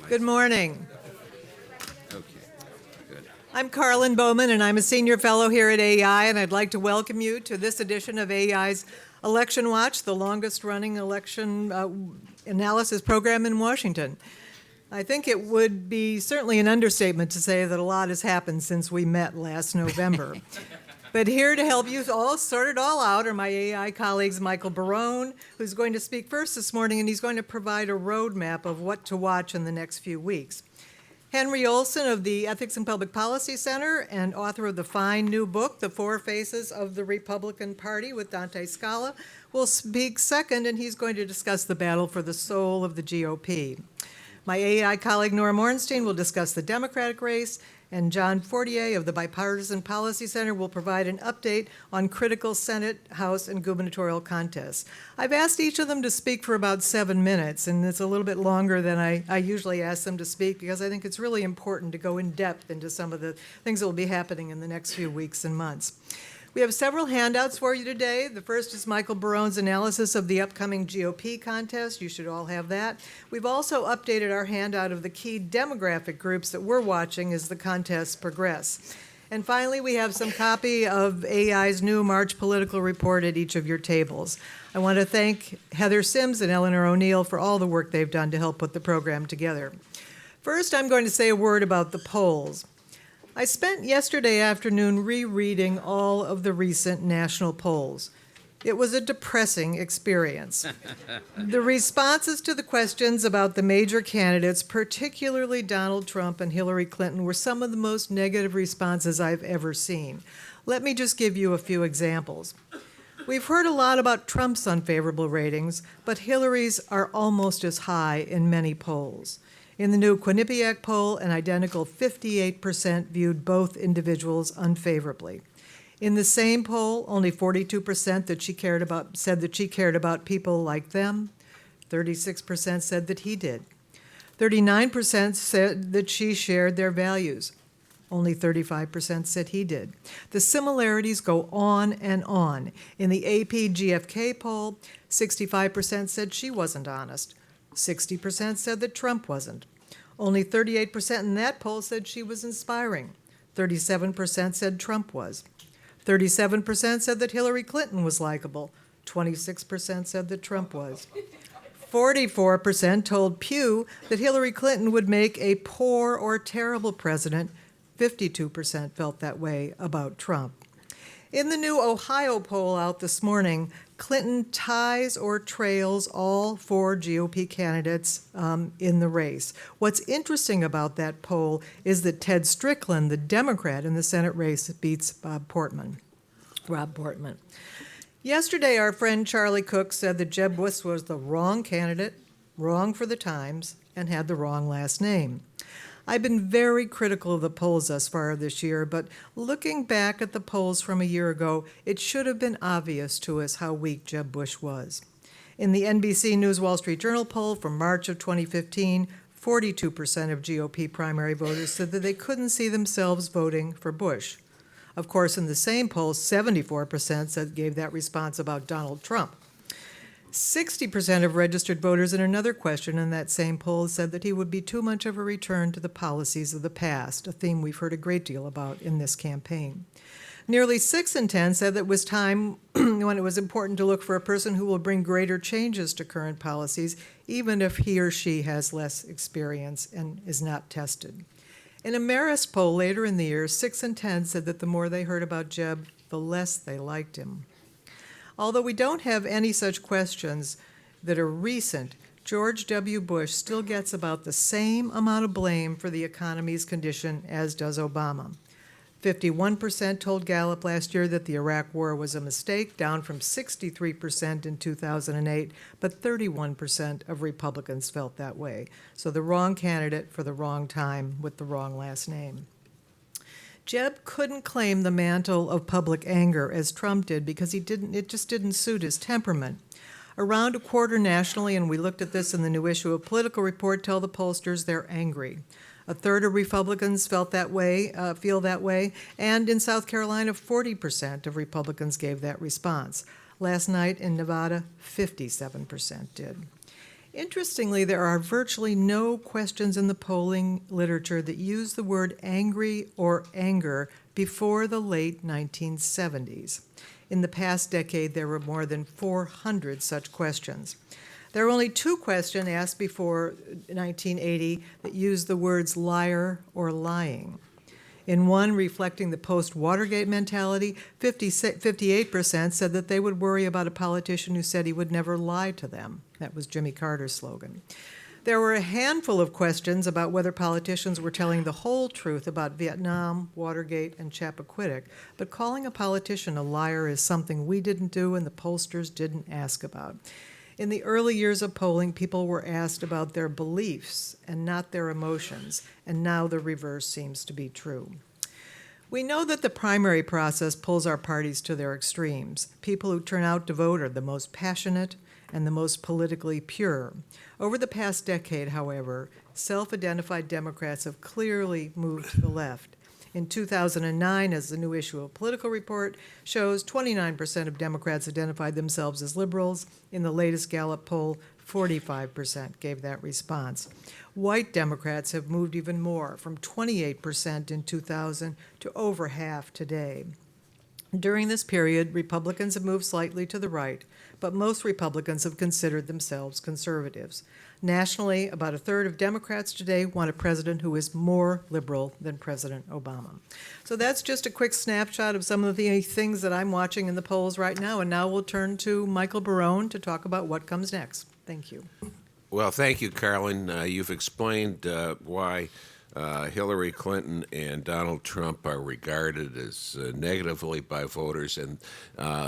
Good morning. Okay, good. I'm Carlin Bowman, and I'm a senior fellow here at AEI, and I'd like to welcome you to this edition of AEI's Election Watch, the longest-running election analysis program in Washington. I think it would be certainly an understatement to say that a lot has happened since we met last November. But here to help you all sort it all out are my AEI colleagues, Michael Barone, who's going to speak first this morning, and he's going to provide a roadmap of what to watch in the next few weeks. Henry Olson of the Ethics and Public Policy Center and author of the fine new book, The Four Faces of the Republican Party with Dante Scala, will speak second, and he's going to discuss the battle for the soul of the GOP. My AEI colleague Nora Morenstein will discuss the Democratic race, and John Fortier of the Bipartisan Policy Center will provide an update on critical Senate, House, and gubernatorial contests. I've asked each of them to speak for about 7 minutes, and it's a little bit longer than I usually ask them to speak because I think it's really important to go in depth into some of the things that will be happening in the next few weeks and months. We have several handouts for you today. The first is Michael Barone's analysis of the upcoming GOP contest. You should all have that. We've also updated our handout of the key demographic groups that we're watching as the contests progress. And finally, we have some copy of AEI's new March political report at each of your tables. I want to thank Heather Sims and Eleanor O'Neill for all the work they've done to help put the program together. First, I'm going to say a word about the polls. I spent yesterday afternoon rereading all of the recent national polls. It was a depressing experience. The responses to the questions about the major candidates, particularly Donald Trump and Hillary Clinton, were some of the most negative responses I've ever seen. Let me just give you a few examples. We've heard a lot about Trump's unfavorable ratings, but Hillary's are almost as high in many polls. In the new Quinnipiac poll, an identical 58% viewed both individuals unfavorably. In the same poll, only 42% said that she cared about people like them. 36% said that he did. 39% said that she shared their values. Only 35% said he did. The similarities go on and on. In the AP GFK poll, 65% said she wasn't honest. 60% said that Trump wasn't. Only 38% in that poll said she was inspiring. 37% said Trump was. 37% said that Hillary Clinton was likable. 26% said that Trump was. 44% told Pew that Hillary Clinton would make a poor or terrible president. 52% felt that way about Trump. In the new Ohio poll out this morning, Clinton ties or trails all four GOP candidates in the race. What's interesting about that poll is that Ted Strickland, the Democrat in the Senate race, beats Rob Portman. Yesterday, our friend Charlie Cook said that Jeb Bush was the wrong candidate, wrong for the times, and had the wrong last name. I've been very critical of the polls thus far this year, but looking back at the polls from a year ago, it should have been obvious to us how weak Jeb Bush was. In the NBC News Wall Street Journal poll from March of 2015, 42% of GOP primary voters said that they couldn't see themselves voting for Bush. Of course, in the same poll, 74% gave that response about Donald Trump. 60% of registered voters in another question in that same poll said that he would be too much of a return to the policies of the past, a theme we've heard a great deal about in this campaign. Nearly 6 in 10 said that it was time when it was important to look for a person who will bring greater changes to current policies, even if he or she has less experience and is not tested. In a Marist poll later in the year, 6 in 10 said that the more they heard about Jeb, the less they liked him. Although we don't have any such questions that are recent, George W. Bush still gets about the same amount of blame for the economy's condition as does Obama. 51% told Gallup last year that the Iraq War was a mistake, down from 63% in 2008, but 31% of Republicans felt that way. So the wrong candidate for the wrong time with the wrong last name. Jeb couldn't claim the mantle of public anger as Trump did because it just didn't suit his temperament. Around a quarter nationally, and we looked at this in the new issue of Political Report, tell the pollsters they're angry. A third of Republicans feel that way, and in South Carolina, 40% of Republicans gave that response. Last night in Nevada, 57% did. Interestingly, there are virtually no questions in the polling literature that use the word angry or anger before the late 1970s. In the past decade, there were more than 400 such questions. There are only 2 questions asked before 1980 that use the words liar or lying. In one, reflecting the post-Watergate mentality, 58% said that they would worry about a politician who said he would never lie to them. That was Jimmy Carter's slogan. There were a handful of questions about whether politicians were telling the whole truth about Vietnam, Watergate, and Chappaquiddick, but calling a politician a liar is something we didn't do and the pollsters didn't ask about. In the early years of polling, people were asked about their beliefs and not their emotions, and now the reverse seems to be true. We know that the primary process pulls our parties to their extremes. People who turn out to vote are the most passionate and the most politically pure. Over the past decade, however, self-identified Democrats have clearly moved to the left. In 2009, as the new issue of Political Report shows, 29% of Democrats identified themselves as liberals. In the latest Gallup poll, 45% gave that response. White Democrats have moved even more, from 28% in 2000 to over half today. During this period, Republicans have moved slightly to the right, but most Republicans have considered themselves conservatives. Nationally, about a third of Democrats today want a president who is more liberal than President Obama. So that's just a quick snapshot of some of the things that I'm watching in the polls right now, and now we'll turn to Michael Barone to talk about what comes next. Thank you. Well, thank you, Carolyn. You've explained why Hillary Clinton and Donald Trump are regarded as negatively by voters, and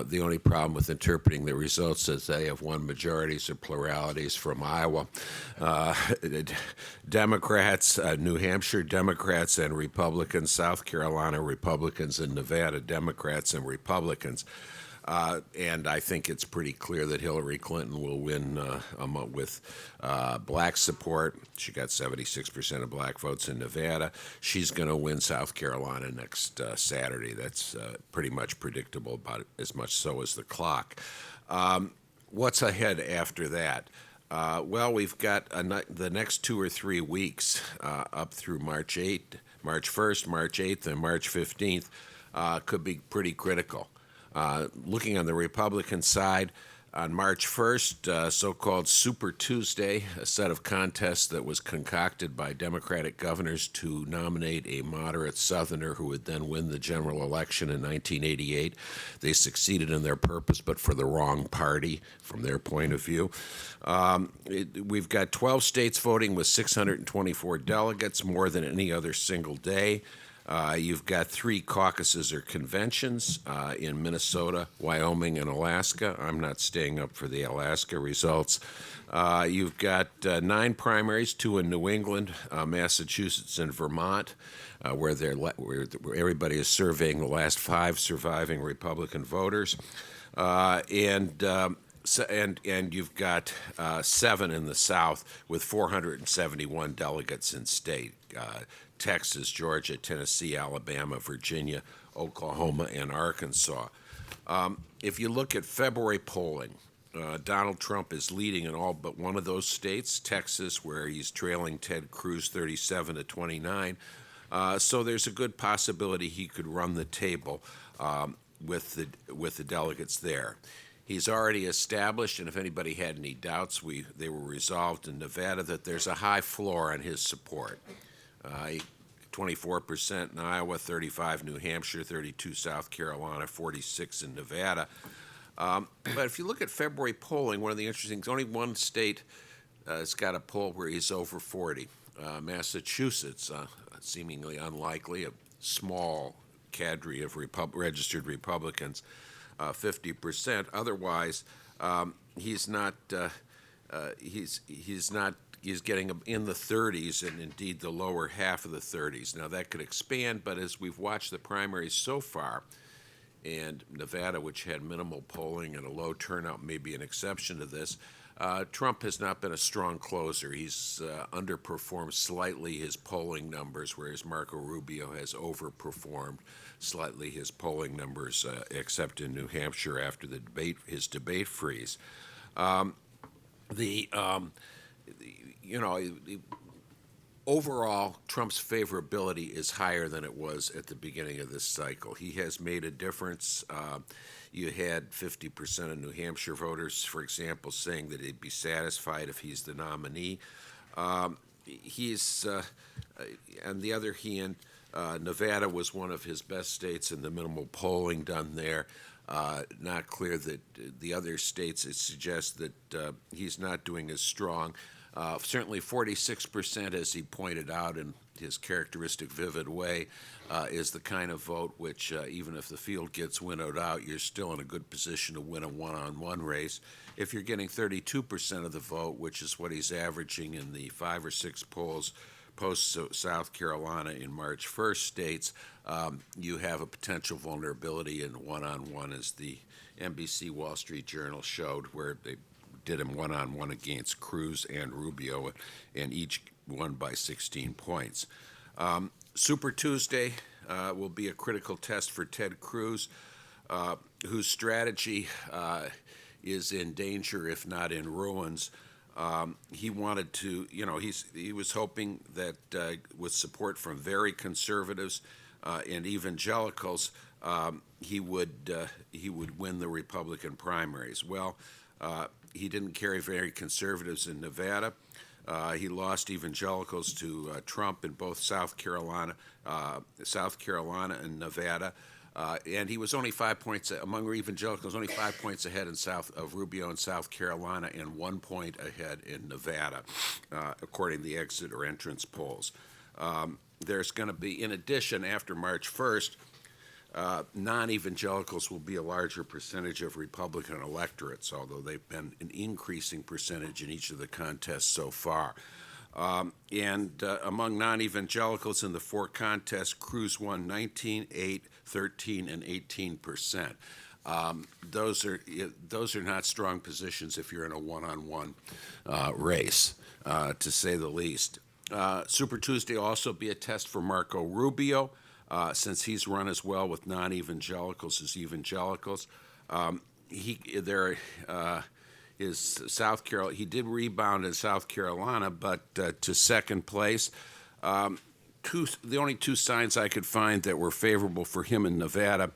the only problem with interpreting the results is they have won majorities or pluralities from Iowa. Democrats, New Hampshire Democrats and Republicans, South Carolina Republicans, and Nevada Democrats and Republicans. And I think it's pretty clear that Hillary Clinton will win with black support. She got 76% of black votes in Nevada. She's going to win South Carolina next Saturday. That's pretty much predictable, about as much so as the clock. What's ahead after that? Well, we've got the next 2 or 3 weeks up through March 1st, March 8th, and March 15th could be pretty critical. Looking on the Republican side, on March 1st, so-called Super Tuesday, a set of contests that was concocted by Democratic governors to nominate a moderate Southerner who would then win the general election in 1988. They succeeded in their purpose, but for the wrong party from their point of view. We've got 12 states voting with 624 delegates, more than any other single day. You've got 3 caucuses or conventions in Minnesota, Wyoming, and Alaska. I'm not staying up for the Alaska results. You've got 9 primaries, 2 in New England, Massachusetts, and Vermont, where everybody is surveying the last 5 surviving Republican voters. And you've got 7 in the South with 471 delegates in state. Texas, Georgia, Tennessee, Alabama, Virginia, Oklahoma, and Arkansas. If you look at February polling, Donald Trump is leading in all but one of those states, Texas, where he's trailing Ted Cruz 37-29. So there's a good possibility he could run the table with the delegates there. He's already established, and if anybody had any doubts, they were resolved in Nevada, that there's a high floor on his support. 24% in Iowa, 35 New Hampshire, 32 South Carolina, 46 in Nevada. But if you look at February polling, one of the interesting things, only one state has got a poll where he's over 40. Massachusetts, seemingly unlikely, a small cadre of registered Republicans, 50%. Otherwise, he's getting in the 30s and indeed the lower half of the 30s. Now that could expand, but as we've watched the primaries so far, and Nevada, which had minimal polling and a low turnout, may be an exception to this, Trump has not been a strong closer. He's underperformed slightly his polling numbers, whereas Marco Rubio has overperformed slightly his polling numbers, except in New Hampshire after his debate freeze. you know, overall, Trump's favorability is higher than it was at the beginning of this cycle. He has made a difference. You had 50% of New Hampshire voters, for example, saying that they'd be satisfied if he's the nominee. He's, on the other hand, Nevada was one of his best states in the minimal polling done there. Not clear that the other states, it suggests that he's not doing as strong. Certainly 46%, as he pointed out in his characteristic vivid way, is the kind of vote which, even if the field gets winnowed out, you're still in a good position to win a one-on-one race. If you're getting 32% of the vote, which is what he's averaging in the 5 or 6 polls post-South Carolina in March 1st states, you have a potential vulnerability in one-on-one, as the NBC Wall Street Journal showed, where they did him one-on-one against Cruz and Rubio, and each won by 16 points. Super Tuesday will be a critical test for Ted Cruz, whose strategy is in danger, if not in ruins. He wanted to, he was hoping that with support from very conservatives and evangelicals, he would win the Republican primaries. Well, he didn't carry very conservatives in Nevada. He lost evangelicals to Trump in both South Carolina and Nevada. And he was only 5 points among evangelicals, only 5 points ahead of Rubio in South Carolina, and 1 point ahead in Nevada, according to the exit or entrance polls. There's going to be, in addition, after March 1st, non-evangelicals will be a larger percentage of Republican electorates, although they've been an increasing percentage in each of the contests so far. And among non-evangelicals in the 4 contests, Cruz won 19, 8, 13, and 18%. Those are not strong positions if you're in a one-on-one race, to say the least. Super Tuesday will also be a test for Marco Rubio, since he's run as well with non-evangelicals as evangelicals. He did rebound in South Carolina, but to second place. The only 2 signs I could find that were favorable for him in Nevada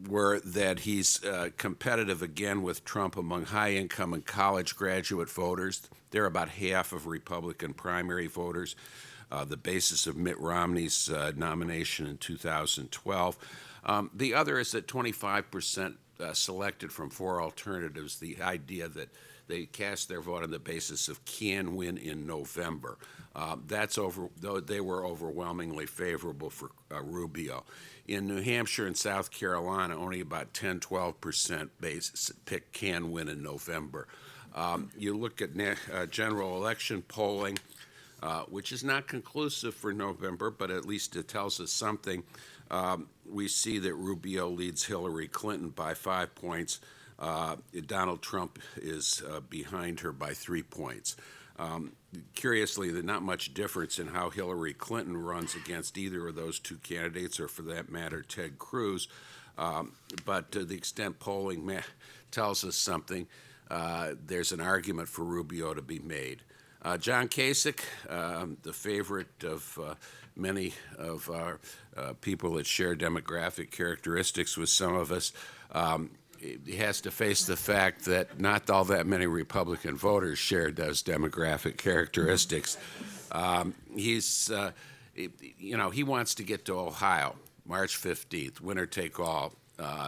were that he's competitive again with Trump among high-income and college graduate voters. They're about half of Republican primary voters, the basis of Mitt Romney's nomination in 2012. The other is that 25% selected from 4 alternatives, the idea that they cast their vote on the basis of can win in November. Though they were overwhelmingly favorable for Rubio. In New Hampshire and South Carolina, only about 10-12% pick can win in November. You look at general election polling, which is not conclusive for November, but at least it tells us something. We see that Rubio leads Hillary Clinton by 5 points. Donald Trump is behind her by 3 points. Curiously, there's not much difference in how Hillary Clinton runs against either of those 2 candidates, or for that matter, Ted Cruz. But to the extent polling tells us something, there's an argument for Rubio to be made. John Kasich, the favorite of many of our people that share demographic characteristics with some of us, he has to face the fact that not all that many Republican voters share those demographic characteristics. He wants to get to Ohio, March 15th, winner take all,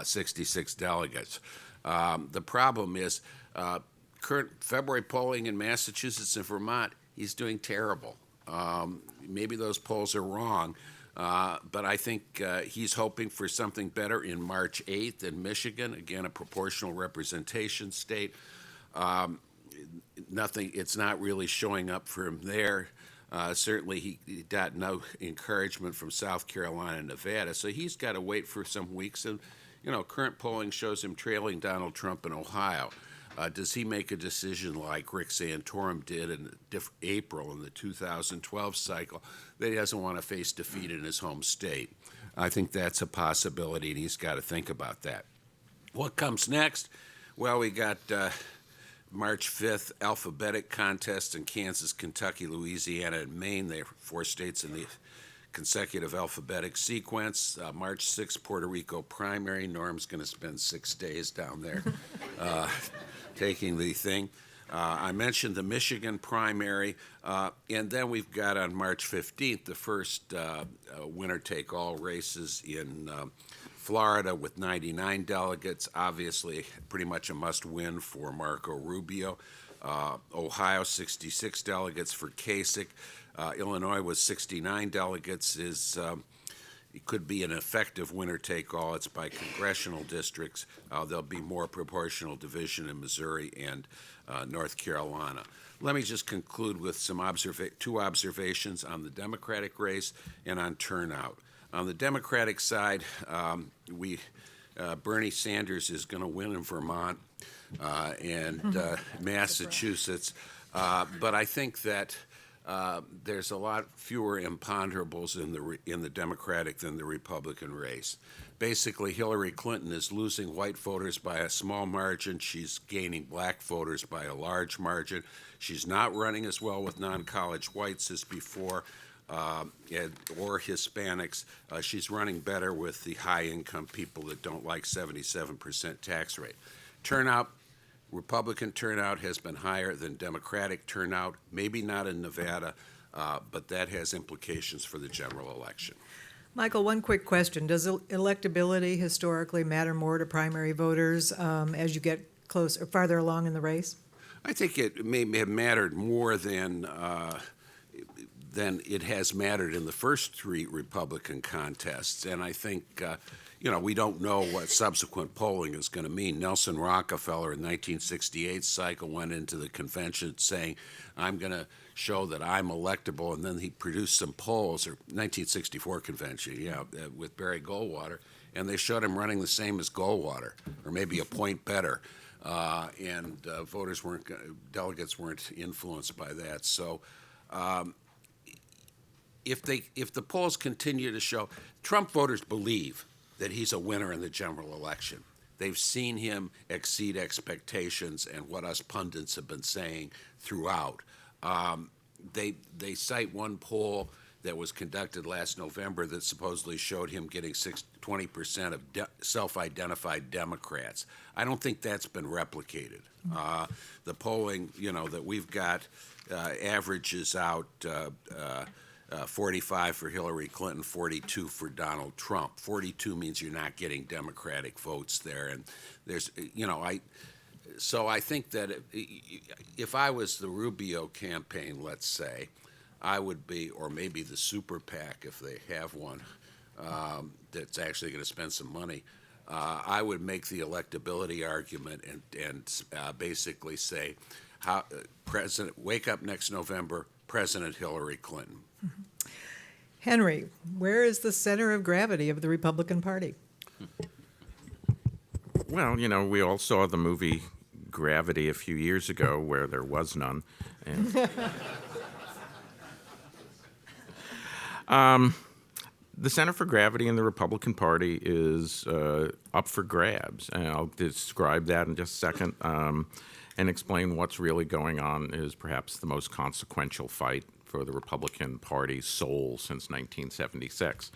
66 delegates. The problem is current February polling in Massachusetts and Vermont, he's doing terrible. Maybe those polls are wrong, but I think he's hoping for something better in March 8th in Michigan, again, a proportional representation state. It's not really showing up for him there. Certainly he got no encouragement from South Carolina and Nevada, so he's got to wait for some weeks. And, current polling shows him trailing Donald Trump in Ohio. Does he make a decision like Rick Santorum did in April in the 2012 cycle that he doesn't want to face defeat in his home state? I think that's a possibility, and he's got to think about that. What comes next? Well, we got March 5th, alphabetic contest in Kansas, Kentucky, Louisiana, and Maine. They are 4 states in the consecutive alphabetic sequence. March 6th, Puerto Rico primary. Norm's going to spend 6 days down there taking the thing. I mentioned the Michigan primary, and then we've got on March 15th the first winner-take-all races in Florida with 99 delegates, obviously pretty much a must-win for Marco Rubio. Ohio, 66 delegates for Kasich. Illinois with 69 delegates it could be an effective winner-take-all. It's by congressional districts. There'll be more proportional division in Missouri and North Carolina. Let me just conclude with some two observations on the Democratic race and on turnout. On the Democratic side, Bernie Sanders is going to win in Vermont and Massachusetts, but I think that there's a lot fewer imponderables in the Democratic than the Republican race. Basically, Hillary Clinton is losing white voters by a small margin. She's gaining black voters by a large margin. She's not running as well with non-college whites as before. Or Hispanics. She's running better with the high-income people that don't like 77% tax rate. Turnout, Republican turnout has been higher than Democratic turnout, maybe not in Nevada, but that has implications for the general election. Michael, one quick question. Does electability historically matter more to primary voters as you get closer, farther along in the race? I think it may have mattered more than it has mattered in the first 3 Republican contests. And I think, we don't know what subsequent polling is going to mean. Nelson Rockefeller in 1968 cycle went into the convention saying, I'm going to show that I'm electable, and then he produced some polls, or 1964 convention, with Barry Goldwater, and they showed him running the same as Goldwater, or maybe a point better. And delegates weren't influenced by that. So if the polls continue to show, Trump voters believe that he's a winner in the general election. They've seen him exceed expectations and what us pundits have been saying throughout. They cite one poll that was conducted last November that supposedly showed him getting 20% of self-identified Democrats. I don't think that's been replicated. The polling, that we've got averages out 45 for Hillary Clinton, 42 for Donald Trump. 42 means you're not getting Democratic votes there, and there's, so I think that if I was the Rubio campaign, let's say, I would be, or maybe the super PAC if they have one that's actually going to spend some money, I would make the electability argument and basically say, wake up next November, President Hillary Clinton. Mm-hmm. Henry, where is the center of gravity of the Republican Party? Well, we all saw the movie Gravity a few years ago where there was none. And the center for gravity in the Republican Party is up for grabs, and I'll describe that in just a second and explain what's really going on is perhaps the most consequential fight for the Republican Party's soul since 1976.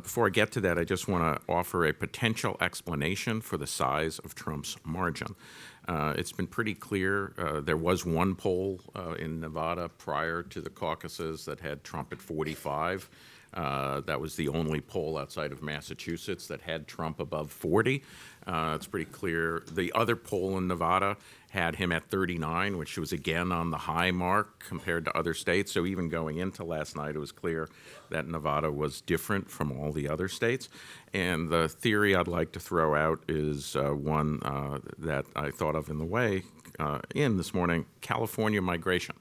Before I get to that, I just want to offer a potential explanation for the size of Trump's margin. It's been pretty clear. There was one poll in Nevada prior to the caucuses that had Trump at 45. That was the only poll outside of Massachusetts that had Trump above 40. It's pretty clear. The other poll in Nevada had him at 39, which was again on the high mark compared to other states. So even going into last night, it was clear that Nevada was different from all the other states. And the theory I'd like to throw out is one that I thought of in the way in this morning, California migration,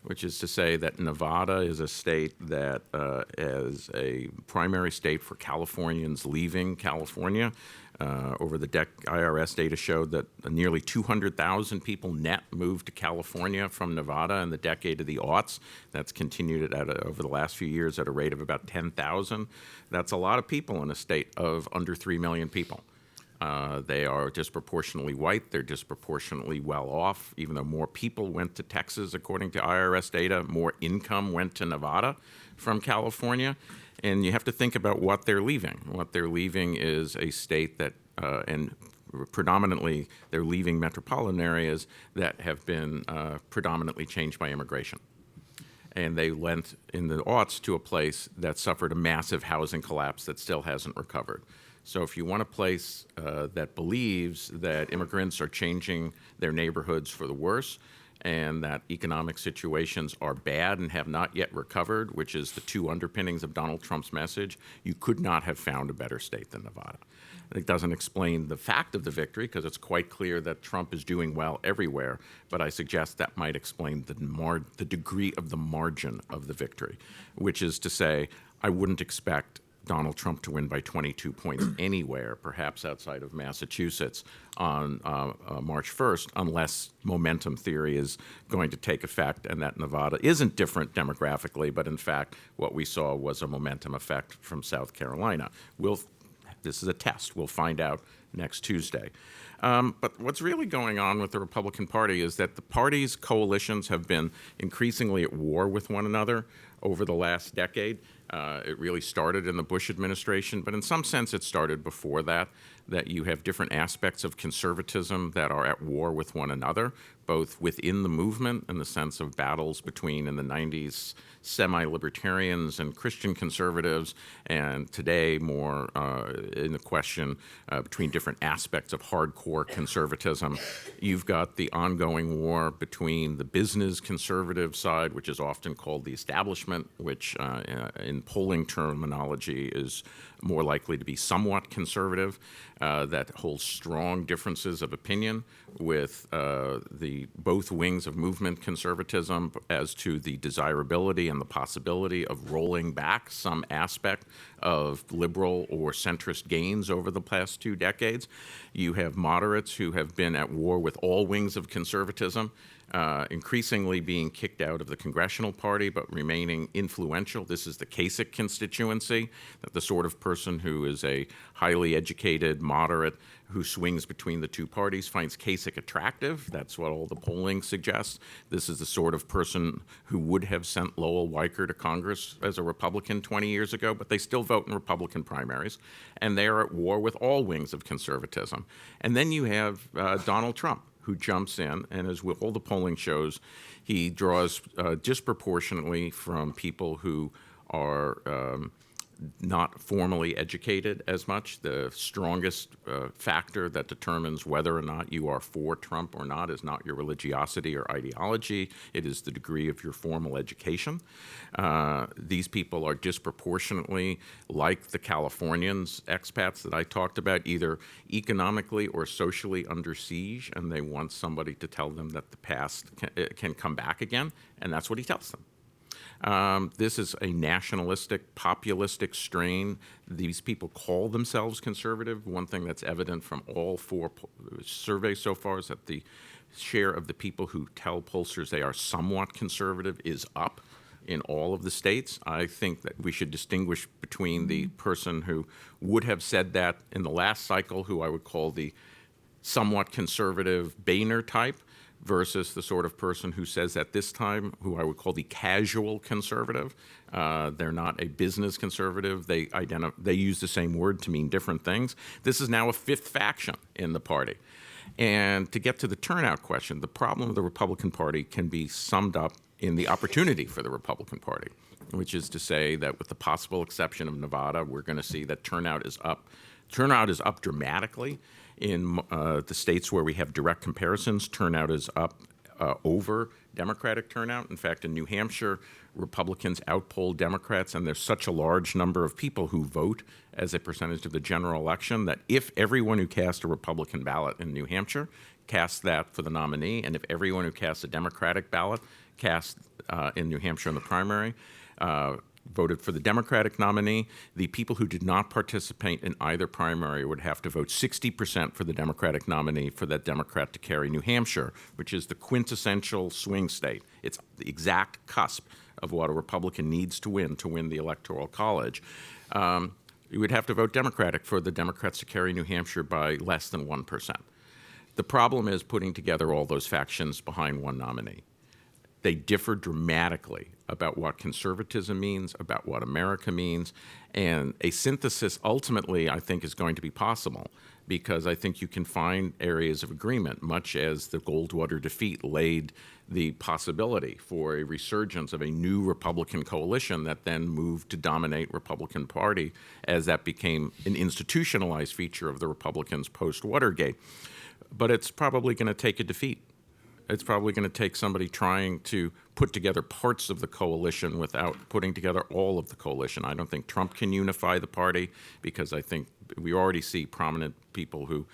which is to say that Nevada is a state that is a primary state for Californians leaving California. Over the IRS data showed that nearly 200,000 people net moved to California from Nevada in the decade of the aughts. That's continued over the last few years at a rate of about 10,000. That's a lot of people in a state of under 3 million people. They are disproportionately white. They're disproportionately well off. Even though more people went to Texas, according to IRS data, more income went to Nevada from California. And you have to think about what they're leaving. What they're leaving is a state that, and predominantly they're leaving metropolitan areas that have been predominantly changed by immigration. And they went in the aughts to a place that suffered a massive housing collapse that still hasn't recovered. So if you want a place that believes that immigrants are changing their neighborhoods for the worse and that economic situations are bad and have not yet recovered, which is the two underpinnings of Donald Trump's message, you could not have found a better state than Nevada. It doesn't explain the fact of the victory because it's quite clear that Trump is doing well everywhere, but I suggest that might explain the degree of the margin of the victory, which is to say, I wouldn't expect Donald Trump to win by 22 points anywhere, perhaps outside of Massachusetts, on March 1st, unless momentum theory is going to take effect and that Nevada isn't different demographically, but in fact, what we saw was a momentum effect from South Carolina. This is a test. We'll find out next Tuesday. But what's really going on with the Republican Party is that the party's coalitions have been increasingly at war with one another over the last decade. It really started in the Bush administration, but in some sense it started before that you have different aspects of conservatism that are at war with one another, both within the movement in the sense of battles between, in the 90s, semi-libertarians and Christian conservatives, and today more in the question between different aspects of hardcore conservatism. You've got the ongoing war between the business conservative side, which is often called the establishment, which in polling terminology is more likely to be somewhat conservative, that holds strong differences of opinion with the both wings of movement conservatism as to the desirability and the possibility of rolling back some aspect of liberal or centrist gains over the past 2 decades. You have moderates who have been at war with all wings of conservatism, increasingly being kicked out of the congressional party but remaining influential. This is the Kasich constituency, that the sort of person who is a highly educated moderate who swings between the two parties finds Kasich attractive. That's what all the polling suggests. This is the sort of person who would have sent Lowell Weicker to Congress as a Republican 20 years ago, but they still vote in Republican primaries, and they are at war with all wings of conservatism. And then you have Donald Trump, who jumps in, and as all the polling shows, he draws disproportionately from people who are not formally educated as much. The strongest factor that determines whether or not you are for Trump or not is not your religiosity or ideology. It is the degree of your formal education. These people are disproportionately like the Californians, expats that I talked about, either economically or socially under siege, and they want somebody to tell them that the past can come back again, and that's what he tells them. This is a nationalistic, populistic strain. These people call themselves conservative. One thing that's evident from all 4 surveys so far is that the share of the people who tell pollsters they are somewhat conservative is up in all of the states. I think that we should distinguish between the person who would have said that in the last cycle, who I would call the somewhat conservative Boehner type, versus the sort of person who says at this time, who I would call the casual conservative. They're not a business conservative. They use the same word to mean different things. This is now a 5th faction in the party. And to get to the turnout question, the problem of the Republican Party can be summed up in the opportunity for the Republican Party, which is to say that with the possible exception of Nevada, we're going to see that turnout is up. Turnout is up dramatically. In the states where we have direct comparisons, turnout is up over Democratic turnout. In fact, in New Hampshire, Republicans outpoll Democrats, and there's such a large number of people who vote as a percentage of the general election that if everyone who cast a Republican ballot in New Hampshire cast that for the nominee, and if everyone who cast a Democratic ballot cast in New Hampshire in the primary, voted for the Democratic nominee, the people who did not participate in either primary would have to vote 60% for the Democratic nominee for that Democrat to carry New Hampshire, which is the quintessential swing state. It's the exact cusp of what a Republican needs to win the Electoral College. You would have to vote Democratic for the Democrats to carry New Hampshire by less than 1%. The problem is putting together all those factions behind one nominee. They differ dramatically about what conservatism means, about what America means, and a synthesis ultimately, I think, is going to be possible because I think you can find areas of agreement, much as the Goldwater defeat laid the possibility for a resurgence of a new Republican coalition that then moved to dominate Republican Party as that became an institutionalized feature of the Republicans post-Watergate. But it's probably going to take a defeat. It's probably going to take somebody trying to put together parts of the coalition without putting together all of the coalition. I don't think Trump can unify the party because I think we already see prominent people who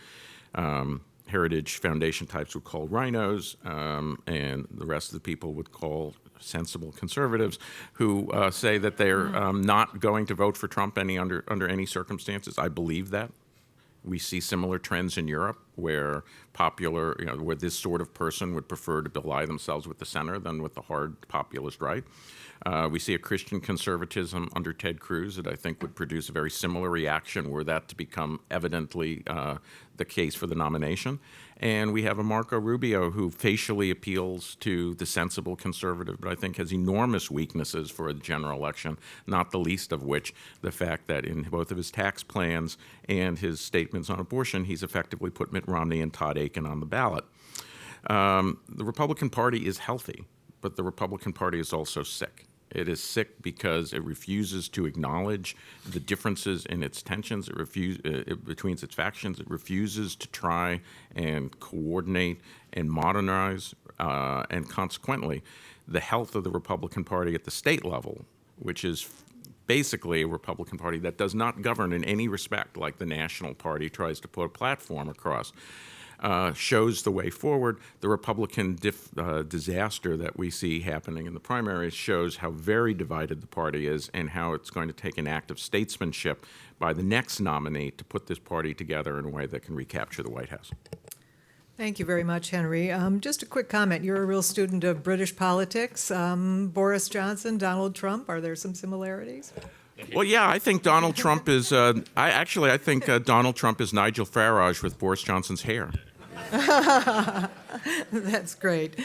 Heritage Foundation types would call rhinos, and the rest of the people would call sensible conservatives who say that they're not going to vote for Trump under any circumstances. I believe that. We see similar trends in Europe where where this sort of person would prefer to ally themselves with the center than with the hard populist right. We see a Christian conservatism under Ted Cruz that I think would produce a very similar reaction were that to become evidently the case for the nomination. And we have a Marco Rubio who facially appeals to the sensible conservative, but I think has enormous weaknesses for a general election, not the least of which the fact that in both of his tax plans and his statements on abortion, he's effectively put Mitt Romney and Todd Akin on the ballot. The Republican Party is healthy, but the Republican Party is also sick. It is sick because it refuses to acknowledge the differences in its tensions between its factions. It refuses to try and coordinate and modernize, and consequently, the health of the Republican Party at the state level, which is basically a Republican Party that does not govern in any respect like the National Party tries to put a platform across. Shows the way forward. The Republican disaster that we see happening in the primaries shows how very divided the party is and how it's going to take an act of statesmanship by the next nominee to put this party together in a way that can recapture the White House. Thank you very much, Henry. Just a quick comment. You're a real student of British politics. Boris Johnson, Donald Trump, are there some similarities? Well, yeah, I think Donald Trump is. I think Donald Trump is Nigel Farage with Boris Johnson's hair. That's great.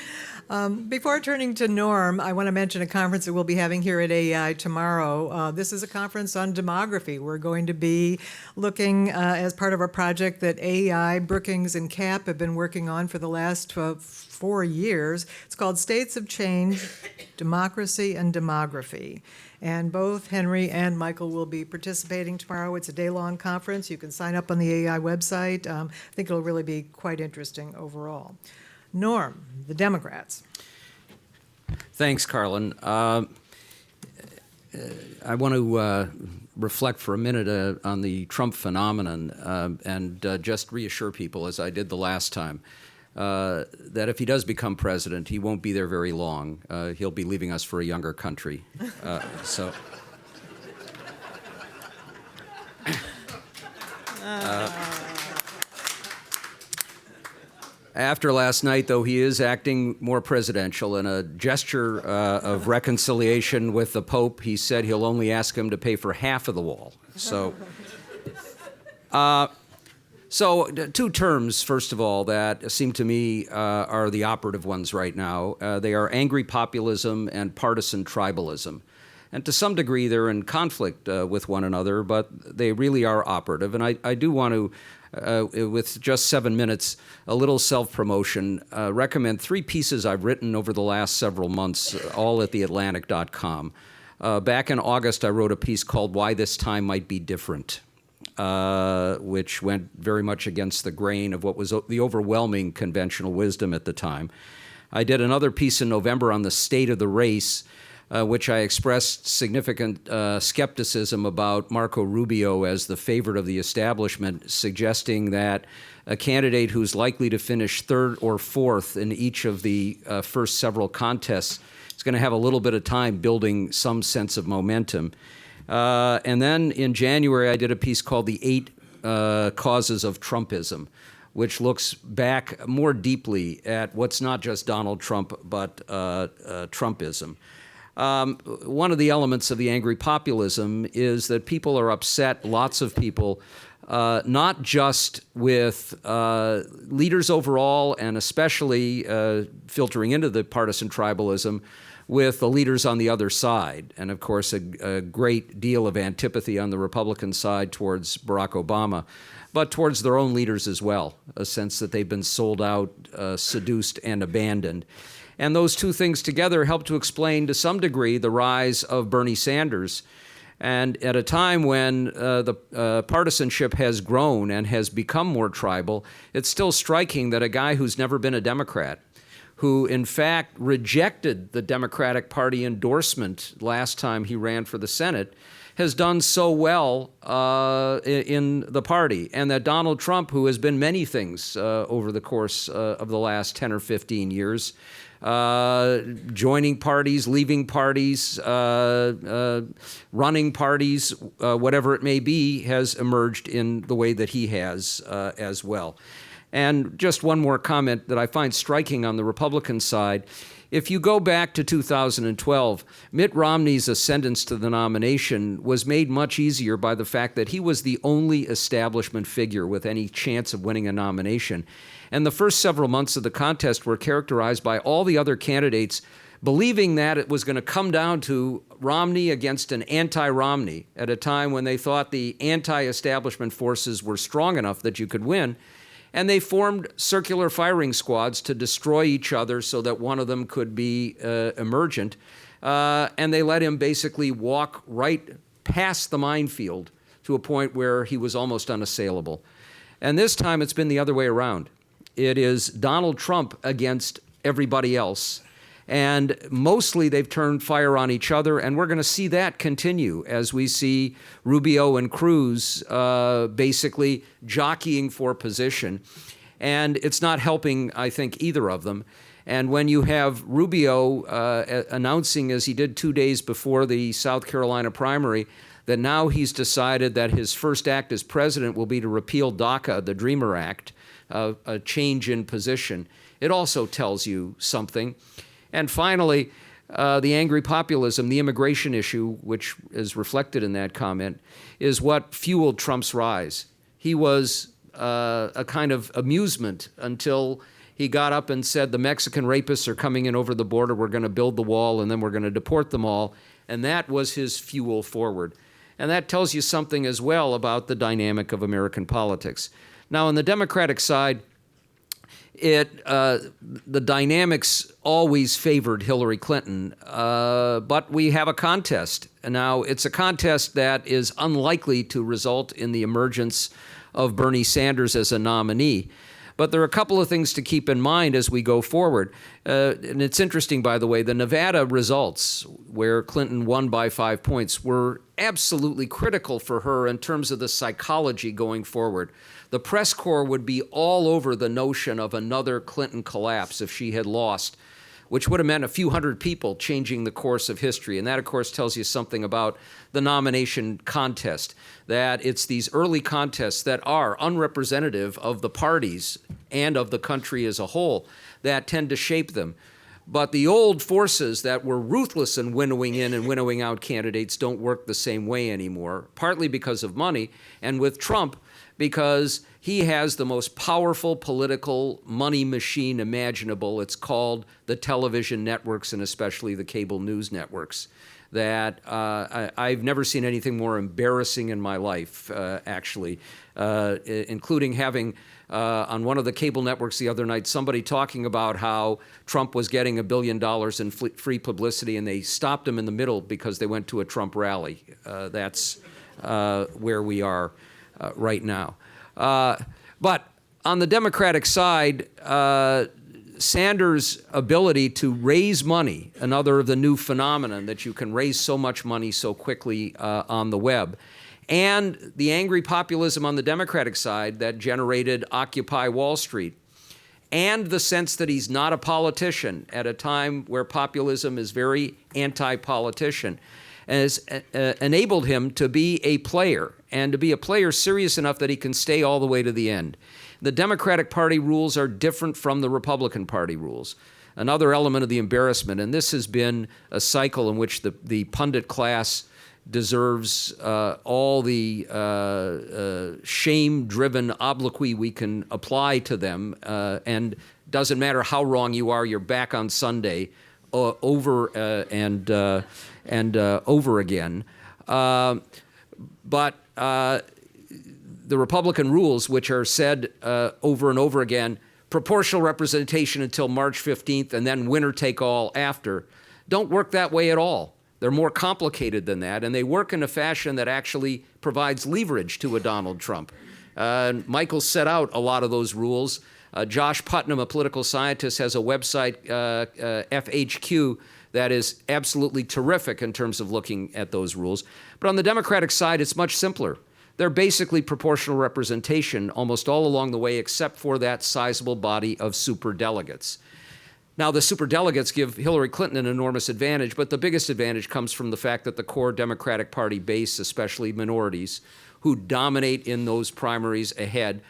Before turning to Norm, I want to mention a conference that we'll be having here at AEI tomorrow. This is a conference on demography. We're going to be looking as part of a project that AEI, Brookings, and CAP have been working on for the last 4 years. It's called States of Change, Democracy and Demography. And both Henry and Michael will be participating tomorrow. It's a day-long conference. You can sign up on the AEI website. I think it'll really be quite interesting overall. Norm, the Democrats. Thanks, Carlin. I want to reflect for a minute on the Trump phenomenon and just reassure people, as I did the last time, that if he does become president, he won't be there very long. He'll be leaving us for a younger country. After last night, though, he is acting more presidential. In a gesture of reconciliation with the Pope, he said he'll only ask him to pay for half of the wall. So 2 terms, first of all, that seem to me are the operative ones right now. They are angry populism and partisan tribalism. And to some degree, they're in conflict with one another, but they really are operative. And I do want to, with just 7 minutes, a little self-promotion, recommend 3 pieces I've written over the last several months, all at theatlantic.com. Back in August, I wrote a piece called Why This Time Might Be Different, which went very much against the grain of what was the overwhelming conventional wisdom at the time. I did another piece in November on the state of the race, which I expressed significant skepticism about Marco Rubio as the favorite of the establishment, suggesting that a candidate who's likely to finish 3rd or 4th in each of the first several contests is going to have a little bit of time building some sense of momentum. And then in January, I did a piece called The 8 Causes of Trumpism, which looks back more deeply at what's not just Donald Trump, but Trumpism. One of the elements of the angry populism is that people are upset, lots of people, not just with leaders overall and especially filtering into the partisan tribalism with the leaders on the other side. And of course, a great deal of antipathy on the Republican side towards Barack Obama, but towards their own leaders as well, a sense that they've been sold out, seduced, and abandoned. And those two things together help to explain to some degree the rise of Bernie Sanders. And at a time when the partisanship has grown and has become more tribal, it's still striking that a guy who's never been a Democrat, who in fact rejected the Democratic Party endorsement last time he ran for the Senate, has done so well in the party. And that Donald Trump, who has been many things over the course of the last 10 or 15 years, joining parties, leaving parties, running parties, whatever it may be, has emerged in the way that he has as well. And just one more comment that I find striking on the Republican side. If you go back to 2012, Mitt Romney's ascendance to the nomination was made much easier by the fact that he was the only establishment figure with any chance of winning a nomination. And the first several months of the contest were characterized by all the other candidates believing that it was going to come down to Romney against an anti-Romney at a time when they thought the anti-establishment forces were strong enough that you could win. And they formed circular firing squads to destroy each other so that one of them could be emergent. And they let him basically walk right past the minefield to a point where he was almost unassailable. And this time it's been the other way around. It is Donald Trump against everybody else. And mostly they've turned fire on each other, and we're going to see that continue as we see Rubio and Cruz basically jockeying for position. And it's not helping, I think, either of them. And when you have Rubio announcing, as he did 2 days before the South Carolina primary, that now he's decided that his first act as president will be to repeal DACA, the Dreamer Act, a change in position, it also tells you something. And finally, the angry populism, the immigration issue, which is reflected in that comment, is what fueled Trump's rise. He was a kind of amusement until he got up and said, the Mexican rapists are coming in over the border, we're going to build the wall, and then we're going to deport them all. And that was his fuel forward. And that tells you something as well about the dynamic of American politics. Now, on the Democratic side, the dynamics always favored Hillary Clinton, but we have a contest. Now, it's a contest that is unlikely to result in the emergence of Bernie Sanders as a nominee. But there are a couple of things to keep in mind as we go forward. And it's interesting, by the way, the Nevada results, where Clinton won by 5 points, were absolutely critical for her in terms of the psychology going forward. The press corps would be all over the notion of another Clinton collapse if she had lost, which would have meant a few hundred people changing the course of history. And that, of course, tells you something about the nomination contest, that it's these early contests that are unrepresentative of the parties and of the country as a whole that tend to shape them. But the old forces that were ruthless in winnowing in and winnowing out candidates don't work the same way anymore, partly because of money, and with Trump, because he has the most powerful political money machine imaginable. It's called the television networks and especially the cable news networks. That I've never seen anything more embarrassing in my life, actually, including having on one of the cable networks the other night somebody talking about how Trump was getting $1 billion in free publicity, and they stopped him in the middle because they went to a Trump rally. That's where we are right now. But on the Democratic side, Sanders' ability to raise money, another of the new phenomenon that you can raise so much money so quickly on the web, and the angry populism on the Democratic side that generated Occupy Wall Street, and the sense that he's not a politician at a time where populism is very anti-politician, has enabled him to be a player, and to be a player serious enough that he can stay all the way to the end. The Democratic Party rules are different from the Republican Party rules. another element of the embarrassment, and this has been a cycle in which the pundit class deserves all the shame-driven obloquy we can apply to them, and doesn't matter how wrong you are, you're back on Sunday over and over again. But the Republican rules, which are said over and over again, proportional representation until March 15th and then winner take all after, don't work that way at all. They're more complicated than that, and they work in a fashion that actually provides leverage to a Donald Trump. Michael set out a lot of those rules. Josh Putnam, a political scientist, has a website, FHQ, that is absolutely terrific in terms of looking at those rules. But on the Democratic side, it's much simpler. They're basically proportional representation almost all along the way, except for that sizable body of superdelegates. Now, the superdelegates give Hillary Clinton an enormous advantage, but the biggest advantage comes from the fact that the core Democratic Party base, especially minorities, who dominate in those primaries ahead,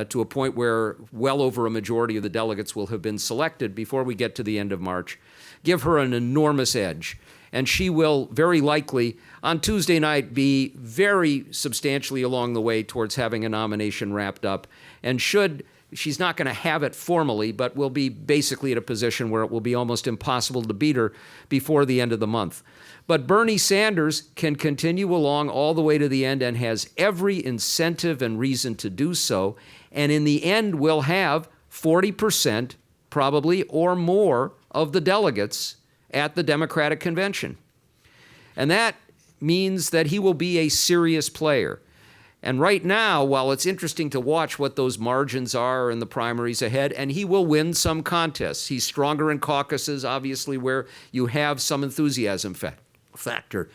to a point where well over a majority of the delegates will have been selected before we get to the end of March, give her an enormous edge. And she will very likely, on Tuesday night, be very substantially along the way towards having a nomination wrapped up. And she's not going to have it formally, but will be basically at a position where it will be almost impossible to beat her before the end of the month. But Bernie Sanders can continue along all the way to the end and has every incentive and reason to do so. And in the end, will have 40% probably or more of the delegates at the Democratic convention. And that means that he will be a serious player. And right now, while it's interesting to watch what those margins are in the primaries ahead, and he will win some contests. He's stronger in caucuses, obviously, where you have some enthusiasm factor.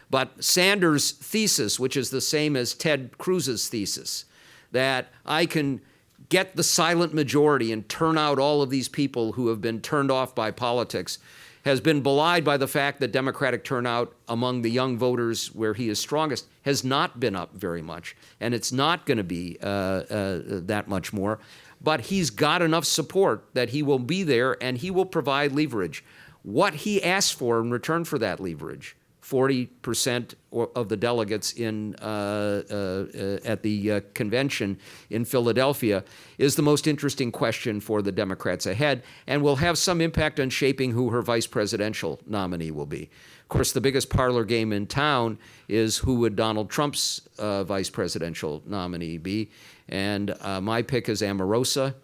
But Sanders' thesis, which is the same as Ted Cruz's thesis, that I can get the silent majority and turn out all of these people who have been turned off by politics, has been belied by the fact that Democratic turnout among the young voters where he is strongest has not been up very much, and it's not going to be that much more. But he's got enough support that he will be there and he will provide leverage. What he asks for in return for that leverage, 40% of the delegates at the convention in Philadelphia, is the most interesting question for the Democrats ahead and will have some impact on shaping who her vice presidential nominee will be. Of course, the biggest parlor game in town is who would Donald Trump's vice presidential nominee be, and my pick is Omarosa.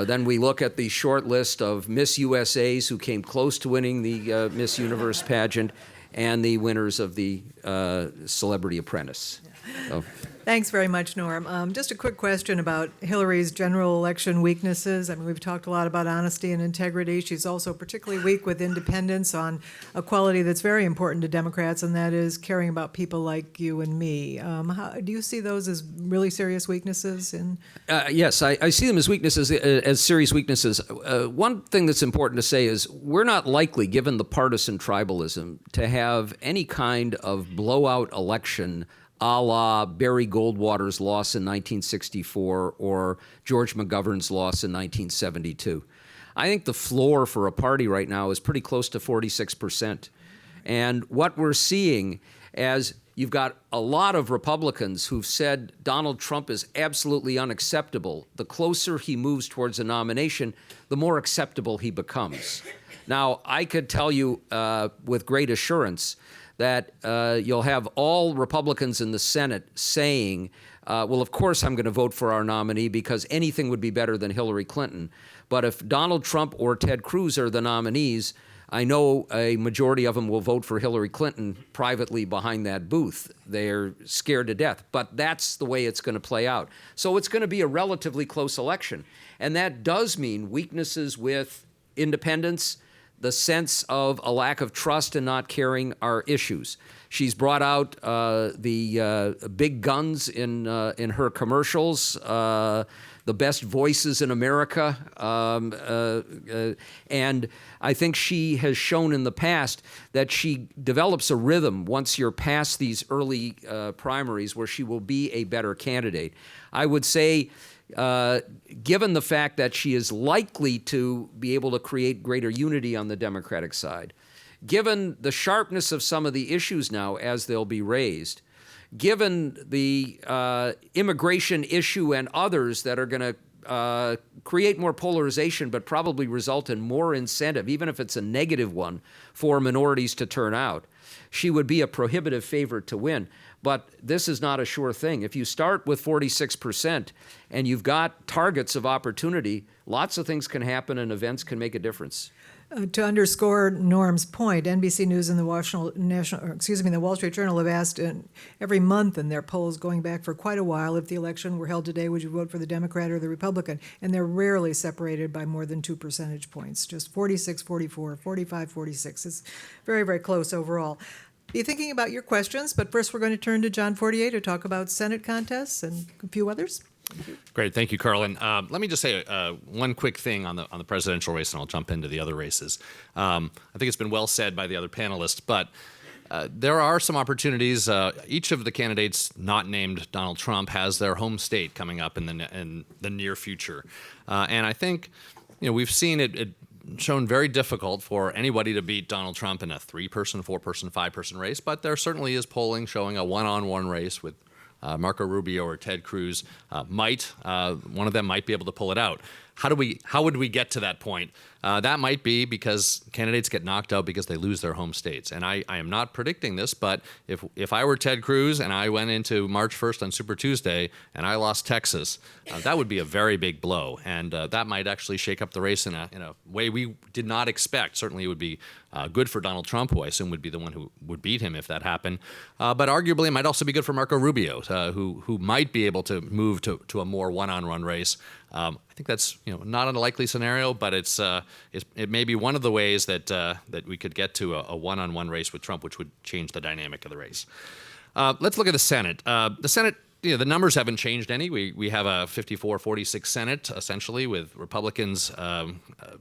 Then we look at the short list of Miss USAs who came close to winning the Miss Universe pageant and the winners of the Celebrity Apprentice. So. Thanks very much, Norm. Just a quick question about Hillary's general election weaknesses. I mean, we've talked a lot about honesty and integrity. She's also particularly weak with independence on a quality that's very important to Democrats, and that is caring about people like you and me. Do you see those as really serious weaknesses? Yes, I see them as weaknesses, as serious weaknesses. One thing that's important to say is we're not likely, given the partisan tribalism, to have any kind of blowout election a la Barry Goldwater's loss in 1964 or George McGovern's loss in 1972. I think the floor for a party right now is pretty close to 46%. And what we're seeing as you've got a lot of Republicans who've said Donald Trump is absolutely unacceptable. The closer he moves towards a nomination, the more acceptable he becomes. Now, I could tell you with great assurance that you'll have all Republicans in the Senate saying, well, of course I'm going to vote for our nominee because anything would be better than Hillary Clinton. But if Donald Trump or Ted Cruz are the nominees, I know a majority of them will vote for Hillary Clinton privately behind that booth. They're scared to death. But that's the way it's going to play out. So it's going to be a relatively close election. And that does mean weaknesses with independents. The sense of a lack of trust and not caring are issues. She's brought out the big guns in her commercials, the best voices in America, and I think she has shown in the past that she develops a rhythm once you're past these early primaries where she will be a better candidate. I would say, given the fact that she is likely to be able to create greater unity on the Democratic side, given the sharpness of some of the issues now as they'll be raised, given the immigration issue and others that are going to create more polarization but probably result in more incentive, even if it's a negative one, for minorities to turn out, she would be a prohibitive favorite to win. But this is not a sure thing. If you start with 46% and you've got targets of opportunity, lots of things can happen and events can make a difference. To underscore Norm's point, NBC News and the the Wall Street Journal have asked every month in their polls going back for quite a while, if the election were held today, would you vote for the Democrat or the Republican? And they're rarely separated by more than 2 percentage points, just 46, 44, 45, 46. It's very, very close overall. Be thinking about your questions, but first we're going to turn to John Fortier to talk about Senate contests and a few others. Great, thank you, Carlin. Let me just say one quick thing on the presidential race, and I'll jump into the other races. I think it's been well said by the other panelists, but there are some opportunities. Each of the candidates not named Donald Trump has their home state coming up in the near future, and I think we've seen it shown very difficult for anybody to beat Donald Trump in a 3-person, 4-person, 5-person race, but there certainly is polling showing a one-on-one race with Marco Rubio or Ted Cruz. One of them might be able to pull it out. How would we get to that point? That might be because candidates get knocked out because they lose their home states. And I am not predicting this, but if I were Ted Cruz and I went into March 1st on Super Tuesday and I lost Texas, that would be a very big blow. And that might actually shake up the race in a way we did not expect. Certainly it would be good for Donald Trump, who I assume would be the one who would beat him if that happened. But arguably it might also be good for Marco Rubio, who might be able to move to a more one-on-one race. I think that's not an unlikely scenario, but it may be one of the ways that we could get to a one-on-one race with Trump, which would change the dynamic of the race. Let's look at the Senate. The Senate, the numbers haven't changed any. We have a 54-46 Senate essentially, with Republicans,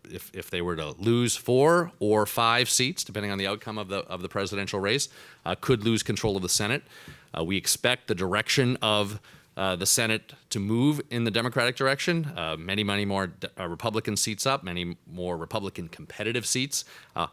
if they were to lose 4 or 5 seats, depending on the outcome of the presidential race, could lose control of the Senate. We expect the direction of the Senate to move in the Democratic direction. Many more Republican seats up, many more Republican competitive seats.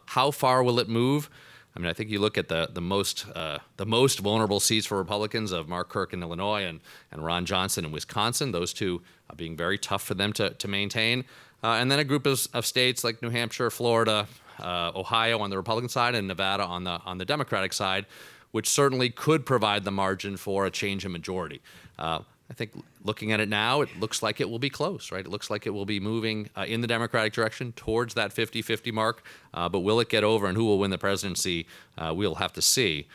How far will it move? I mean, I think you look at the most vulnerable seats for Republicans of Mark Kirk in Illinois and Ron Johnson in Wisconsin. Those two being very tough for them to maintain. And then a group of states like New Hampshire, Florida, Ohio on the Republican side, and Nevada on the Democratic side, which certainly could provide the margin for a change in majority. I think looking at it now, it looks like it will be close, right? It looks like it will be moving in the Democratic direction towards that 50-50 mark. But will it get over, and who will win the presidency? We'll have to see.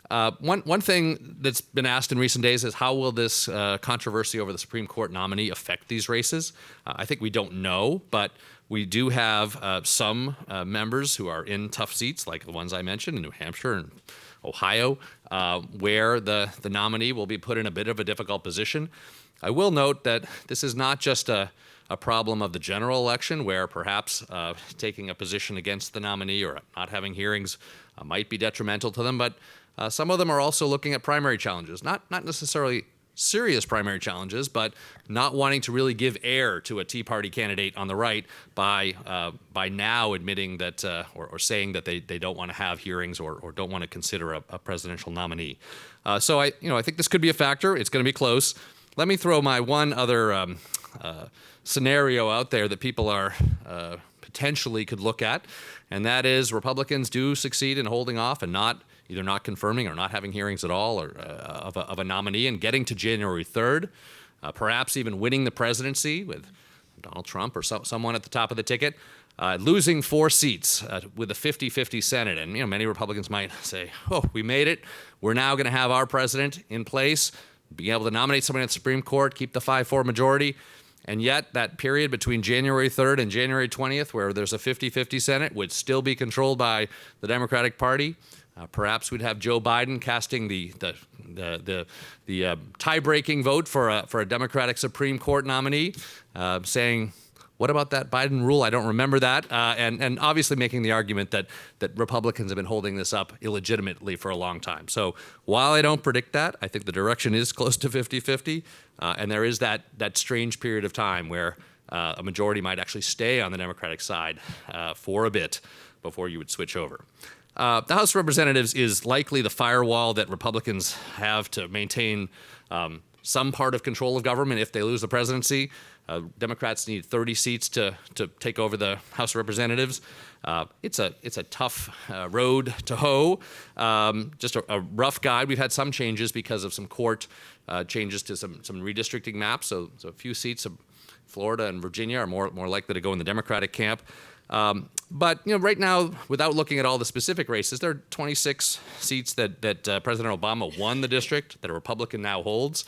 One thing that's been asked in recent days is how will this controversy over the Supreme Court nominee affect these races? I think we don't know, but we do have some members who are in tough seats, like the ones I mentioned in New Hampshire and Ohio, where the nominee will be put in a bit of a difficult position. I will note that this is not just a problem of the general election, where perhaps taking a position against the nominee or not having hearings might be detrimental to them, but some of them are also looking at primary challenges, not necessarily serious primary challenges, but not wanting to really give air to a Tea Party candidate on the right by now admitting that or saying that they don't want to have hearings or don't want to consider a presidential nominee. So I think this could be a factor. It's going to be close. Let me throw my one other scenario out there that people are potentially could look at, and that is Republicans do succeed in holding off and either not confirming or not having hearings at all or of a nominee and getting to January 3rd, perhaps even winning the presidency with Donald Trump or someone at the top of the ticket, losing 4 seats with a 50-50 Senate. And many Republicans might say, oh, we made it. We're now going to have our president in place, being able to nominate someone at the Supreme Court, keep the 5-4 majority. And yet that period between January 3rd and January 20th, where there's a 50-50 Senate, would still be controlled by the Democratic Party. Perhaps we'd have Joe Biden casting the tie-breaking vote for a Democratic Supreme Court nominee, saying, What about that Biden rule? I don't remember that. And obviously making the argument that Republicans have been holding this up illegitimately for a long time. So while I don't predict that, I think the direction is close to 50-50. And there is that strange period of time where a majority might actually stay on the Democratic side for a bit before you would switch over. The House of Representatives is likely the firewall that Republicans have to maintain some part of control of government if they lose the presidency. Democrats need 30 seats to take over the House of Representatives. It's a tough road to hoe. Just a rough guide. We've had some changes because of some court changes to some redistricting maps. So a few seats of Florida and Virginia are more likely to go in the Democratic camp. But right now, without looking at all the specific races, there are 26 seats that President Obama won the district that a Republican now holds.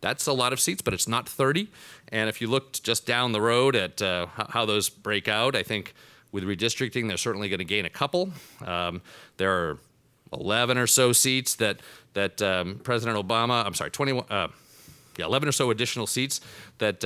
That's a lot of seats, but it's not 30. And if you looked just down the road at how those break out, I think with redistricting, they're certainly going to gain a couple. There are 11 or so seats that President Obama, 11 or so additional seats that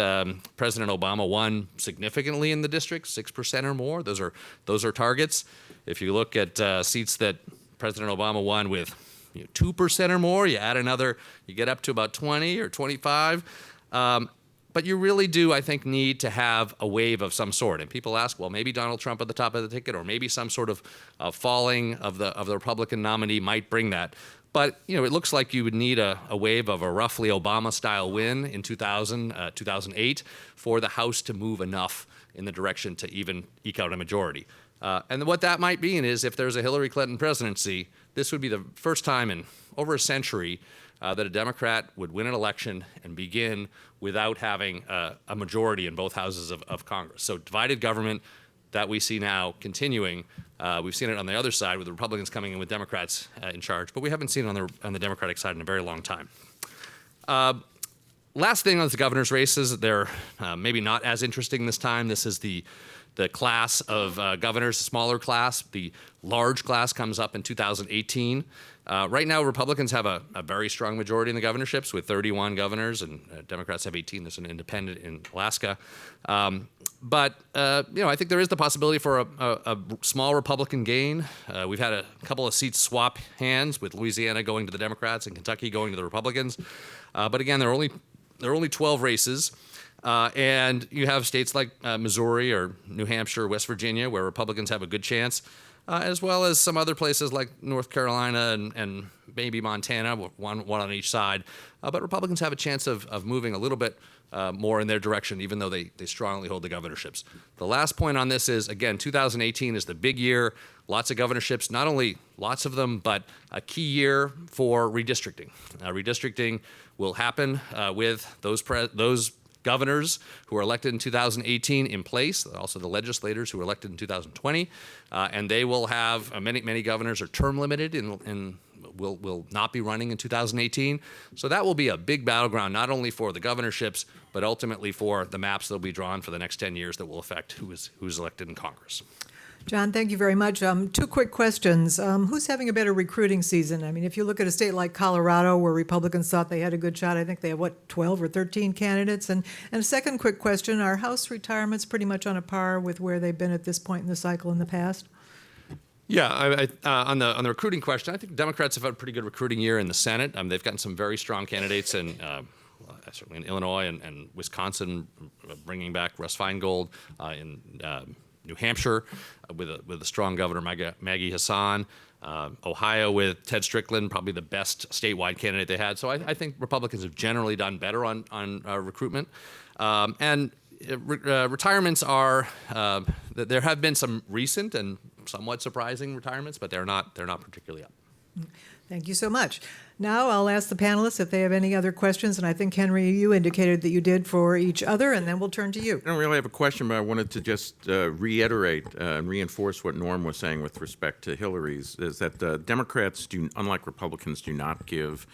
President Obama won significantly in the district, 6% or more. Those are targets. If you look at seats that President Obama won with 2% or more, you add another, you get up to about 20 or 25. But you really do, I think, need to have a wave of some sort. And people ask, well, maybe Donald Trump at the top of the ticket, or maybe some sort of falling of the Republican nominee might bring that. But it looks like you would need a wave of a roughly Obama-style win in 2008 for the House to move enough in the direction to even eke out a majority. And what that might mean is if there's a Hillary Clinton presidency, this would be the first time in over a century that a Democrat would win an election and begin without having a majority in both houses of Congress. So divided government that we see now continuing. We've seen it on the other side with the Republicans coming in with Democrats in charge, but we haven't seen it on the Democratic side in a very long time. Last thing on the governor's races, they're maybe not as interesting this time. This is the class of governors, smaller class. The large class comes up in 2018. Right now, Republicans have a very strong majority in the governorships with 31 governors, and Democrats have 18. There's an independent in Alaska. But I think there is the possibility for a small Republican gain. We've had a couple of seats swap hands, with Louisiana going to the Democrats and Kentucky going to the Republicans. But again, there are only 12 races. And you have states like Missouri or New Hampshire, West Virginia, where Republicans have a good chance, as well as some other places like North Carolina and maybe Montana, one on each side. But Republicans have a chance of moving a little bit more in their direction, even though they strongly hold the governorships. The last point on this is, again, 2018 is the big year. Lots of governorships, not only lots of them, but a key year for redistricting. Redistricting will happen with those governors who were elected in 2018 in place, also the legislators who were elected in 2020, and they will have many governors are term limited and will not be running in 2018. So that will be a big battleground, not only for the governorships, but ultimately for the maps that will be drawn for the next 10 years that will affect who's elected in Congress. John, thank you very much. Two quick questions. Who's having a better recruiting season? I mean, if you look at a state like Colorado, where Republicans thought they had a good shot, I think they have, 12 or 13 candidates? And a second quick question, are House retirements pretty much on a par with where they've been at this point in the cycle in the past? Yeah, on the recruiting question, I think Democrats have had a pretty good recruiting year in the Senate. They've gotten some very strong candidates certainly in Illinois and Wisconsin, bringing back Russ Feingold, in New Hampshire with a strong governor, Maggie Hassan. Ohio with Ted Strickland, probably the best statewide candidate they had. So I think Republicans have generally done better on recruitment. Retirements are there have been some recent and somewhat surprising retirements, but they're not particularly up. Thank you so much. Now I'll ask the panelists if they have any other questions, and I think, Henry, you indicated that you did for each other, and then we'll turn to you. I don't really have a question, but I wanted to just reiterate and reinforce what Norm was saying with respect to Hillary's, is that Democrats, unlike Republicans, do not give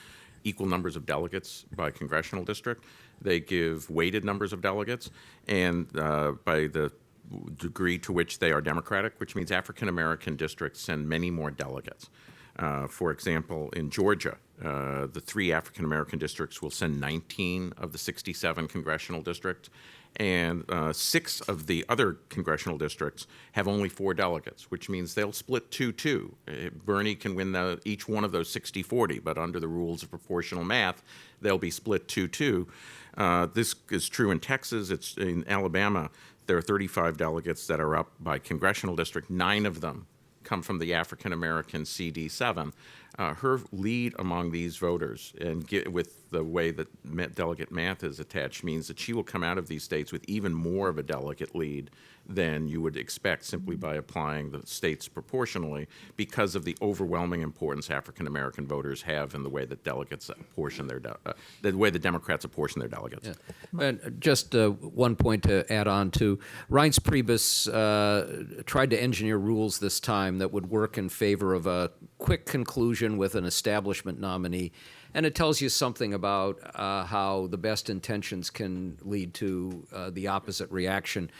equal numbers of delegates by congressional district. They give weighted numbers of delegates, and by the degree to which they are Democratic, which means African-American districts send many more delegates. For example, in Georgia, the 3 African-American districts will send 19 of the 67 congressional districts, And 6 of the other congressional districts have only 4 delegates, which means they'll split 2-2. Bernie can win each one of those 60-40, but under the rules of proportional math, they'll be split 2-2. This is true in Texas. It's in Alabama. There are 35 delegates that are up by congressional district. 9 of them come from the African-American CD7. Her lead among these voters, and with the way that delegate math is attached, means that she will come out of these states with even more of a delegate lead than you would expect simply by applying the states proportionally, because of the overwhelming importance African-American voters have in the way that delegates apportion the way the Democrats apportion their delegates. Yeah. And just one point to add on to, Reince Priebus tried to engineer rules this time that would work in favor of a quick conclusion with an establishment nominee. And it tells you something about how the best intentions can lead to the opposite reaction.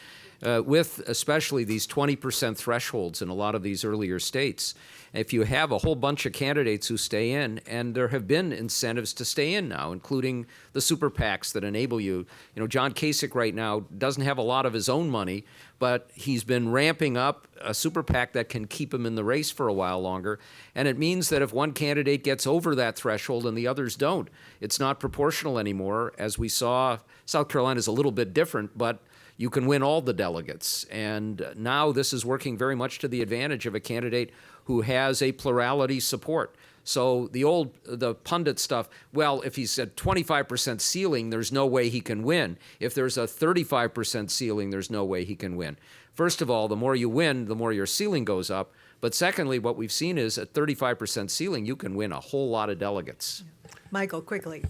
With especially these 20% thresholds in a lot of these earlier states, if you have a whole bunch of candidates who stay in, and there have been incentives to stay in now, including the super PACs that enable you. You know, John Kasich right now doesn't have a lot of his own money, but he's been ramping up a super PAC that can keep him in the race for a while longer. And it means that if one candidate gets over that threshold and the others don't, it's not proportional anymore. As we saw, South Carolina is a little bit different, but you can win all the delegates. And now this is working very much to the advantage of a candidate who has a plurality support. So the pundit stuff, well, if he's at 25% ceiling, there's no way he can win. If there's a 35% ceiling, there's no way he can win. First of all, the more you win, the more your ceiling goes up. But secondly, what we've seen is at 35% ceiling, you can win a whole lot of delegates. Michael, quickly.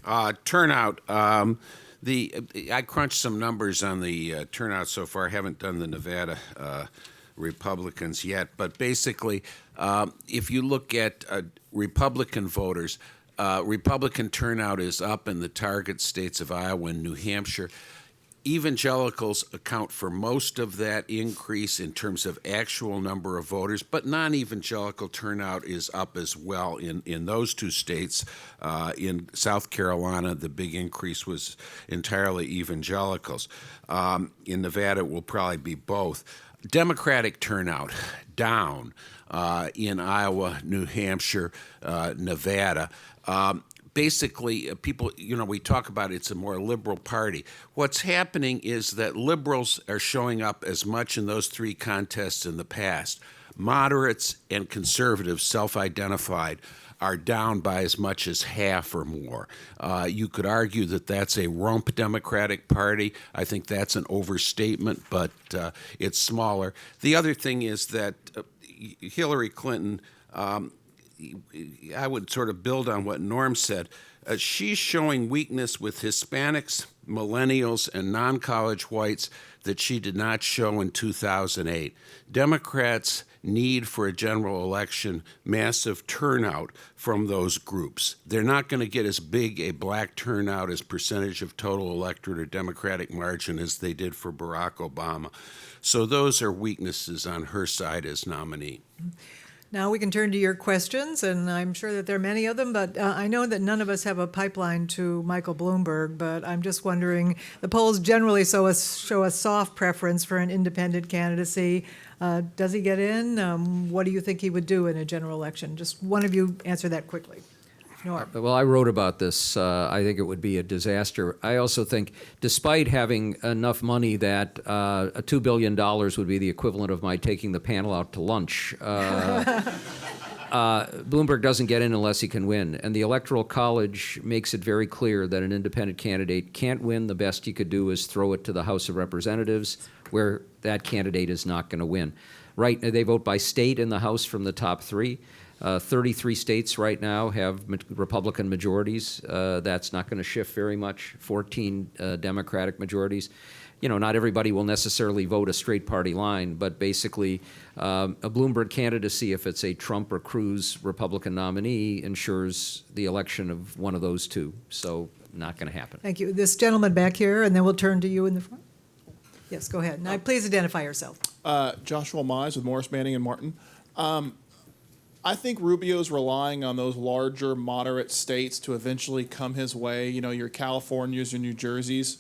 Turnout. I crunched some numbers on the turnout so far. I haven't done the Nevada Republicans yet, but basically, if you look at Republican voters, Republican turnout is up in the target states of Iowa and New Hampshire. Evangelicals account for most of that increase in terms of actual number of voters, but non-evangelical turnout is up as well in those 2 states. In South Carolina, the big increase was entirely evangelicals. In Nevada, it will probably be both. Democratic turnout down in Iowa, New Hampshire, Nevada. Basically, people, we talk about it's a more liberal party. What's happening is that liberals are showing up as much in those 3 contests in the past. Moderates and conservatives, self-identified, are down by as much as half or more. You could argue that that's a rump Democratic Party. I think that's an overstatement, but it's smaller. The other thing is that Hillary Clinton, I would sort of build on what Norm said. She's showing weakness with Hispanics, millennials, and non-college whites that she did not show in 2008. Democrats need for a general election massive turnout from those groups. They're not going to get as big a black turnout as percentage of total electorate or Democratic margin as they did for Barack Obama. So those are weaknesses on her side as nominee. Now we can turn to your questions, and I'm sure that there are many of them, but I know that none of us have a pipeline to Michael Bloomberg, but I'm just wondering, the polls generally show a soft preference for an independent candidacy. Does he get in? What do you think he would do in a general election? Just one of you answer that quickly. Norm. Well, I wrote about this. I think it would be a disaster. I also think, despite having enough money that $2 billion would be the equivalent of my taking the panel out to lunch, Bloomberg doesn't get in unless he can win. And the Electoral College makes it very clear that an independent candidate can't win. The best he could do is throw it to the House of Representatives, where that candidate is not going to win. Right, they vote by state in the House from the top 3. 33 states right now have Republican majorities. That's not going to shift very much. 14 Democratic majorities. Not everybody will necessarily vote a straight party line, but basically a Bloomberg candidacy, if it's a Trump or Cruz Republican nominee, ensures the election of one of those 2. So not going to happen. Thank you. This gentleman back here, and then we'll turn to you in the front. Yes, go ahead. Now, please identify yourself. Joshua Mize with Morris, Manning, and Martin. I think Rubio's relying on those larger, moderate states to eventually come his way, your Californias, your New Jerseys.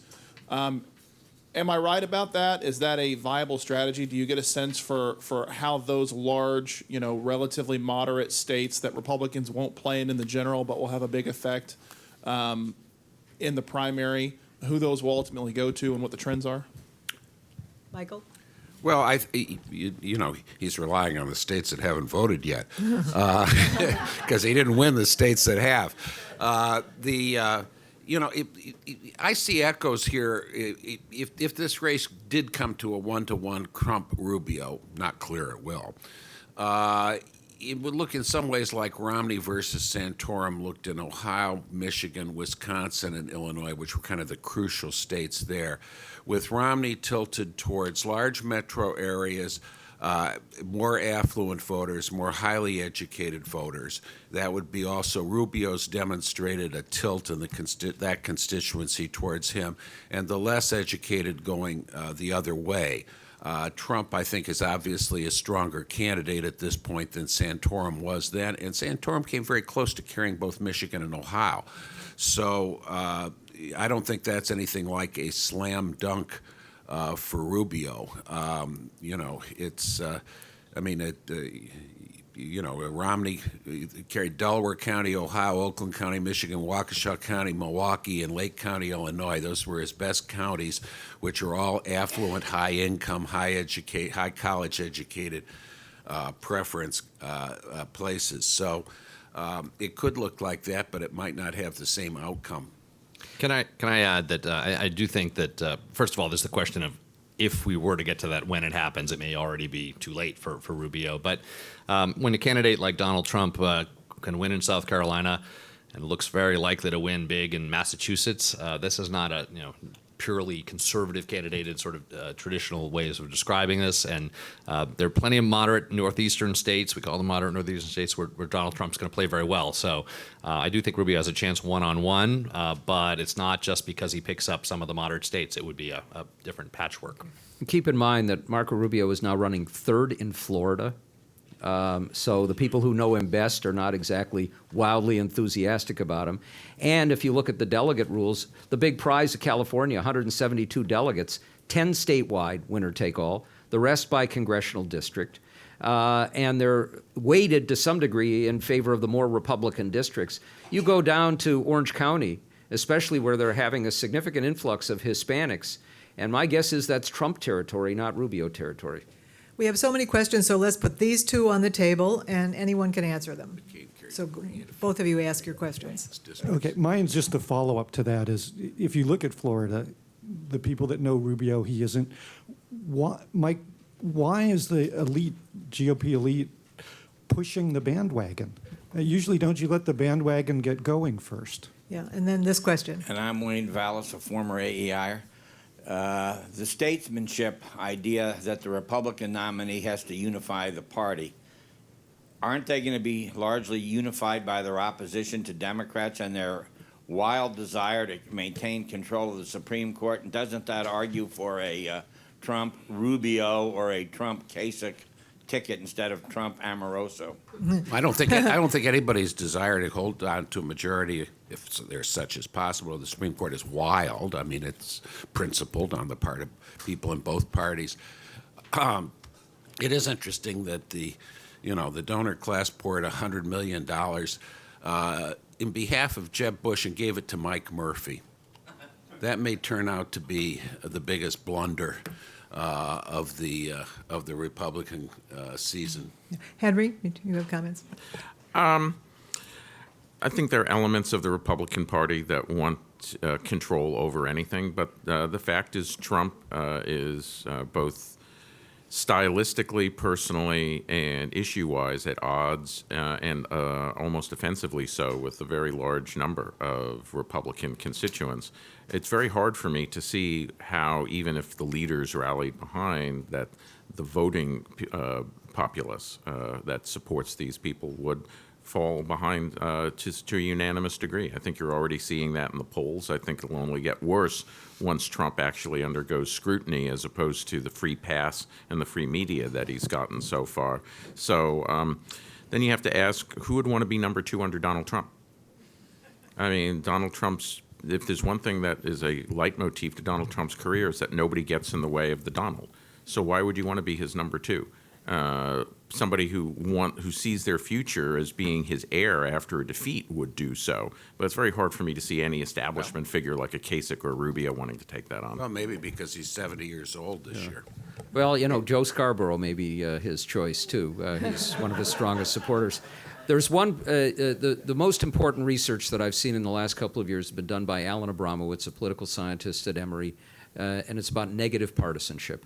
Am I right about that? Is that a viable strategy? Do you get a sense for how those large, relatively moderate states that Republicans won't play in the general but will have a big effect in the primary, who those will ultimately go to and what the trends are? Michael? Well, he's relying on the states that haven't voted yet, because he didn't win the states that have. I see echoes here. If this race did come to a 1-to-1 Trump-Rubio, not clear it will, it would look in some ways like Romney versus Santorum looked in Ohio, Michigan, Wisconsin, and Illinois, which were kind of the crucial states there, with Romney tilted towards large metro areas, more affluent voters, more highly educated voters. That would be also Rubio's demonstrated a tilt in that constituency towards him, and the less educated going the other way. Trump, I think, is obviously a stronger candidate at this point than Santorum was then, and Santorum came very close to carrying both Michigan and Ohio. So I don't think that's anything like a slam dunk for Rubio. Romney carried Delaware County, Ohio, Oakland County, Michigan, Waukesha County, Milwaukee, and Lake County, Illinois. Those were his best counties, which are all affluent, high-income, high college-educated preference places. So it could look like that, but it might not have the same outcome. Can I add that I do think that, first of all, there's the question of if we were to get to that when it happens, it may already be too late for Rubio. But when a candidate like Donald Trump can win in South Carolina and looks very likely to win big in Massachusetts, this is not a purely conservative candidate in sort of traditional ways of describing this. And there are plenty of moderate northeastern states, we call them moderate northeastern states, where Donald Trump's going to play very well. So I do think Rubio has a chance one-on-one, but it's not just because he picks up some of the moderate states. It would be a different patchwork. Keep in mind that Marco Rubio is now running third in Florida. So the people who know him best are not exactly wildly enthusiastic about him. And if you look at the delegate rules, the big prize of California, 172 delegates, 10 statewide, winner take all, the rest by congressional district. And they're weighted to some degree in favor of the more Republican districts. You go down to Orange County, especially where they're having a significant influx of Hispanics, and my guess is that's Trump territory, not Rubio territory. We have so many questions, so let's put these two on the table, and anyone can answer them. So both of you ask your questions. Okay, mine's just a follow-up to that is, if you look at Florida, the people that know Rubio, he isn't. Mike, why is the elite, GOP elite, pushing the bandwagon? Usually don't you let the bandwagon get going first? Yeah, and then this question. And I'm Wayne Vallis, a former AEI. The statesmanship idea that the Republican nominee has to unify the party, aren't they going to be largely unified by their opposition to Democrats and their wild desire to maintain control of the Supreme Court? And doesn't that argue for a Trump-Rubio or a Trump-Kasich ticket instead of Trump-Amoroso? I don't think anybody's desire to hold on to a majority, if there's such as possible, of the Supreme Court is wild. I mean, it's principled on the part of people in both parties. It is interesting that the donor class poured $100 million in behalf of Jeb Bush and gave it to Mike Murphy. That may turn out to be the biggest blunder of the Republican season. Henry, do you have comments? I think there are elements of the Republican Party that want control over anything, but the fact is Trump is both stylistically, personally, and issue-wise at odds, and almost offensively so, with a very large number of Republican constituents. It's very hard for me to see how, even if the leaders rally behind, that the voting populace that supports these people would fall behind to a unanimous degree. I think you're already seeing that in the polls. I think it'll only get worse once Trump actually undergoes scrutiny, as opposed to the free pass and the free media that he's gotten so far. So then you have to ask, who would want to be number two under Donald Trump? I mean, Donald Trump's if there's one thing that is a leitmotif to Donald Trump's career, is that nobody gets in the way of the Donald. So why would you want to be his number two? Somebody who sees their future as being his heir after a defeat would do so. But it's very hard for me to see any establishment figure like a Kasich or Rubio wanting to take that on. Well, maybe because he's 70 years old this year. Well, Joe Scarborough may be his choice, too. He's one of his strongest supporters. There's the most important research that I've seen in the last couple of years has been done by Alan Abramowitz, a political scientist at Emory, and it's about negative partisanship.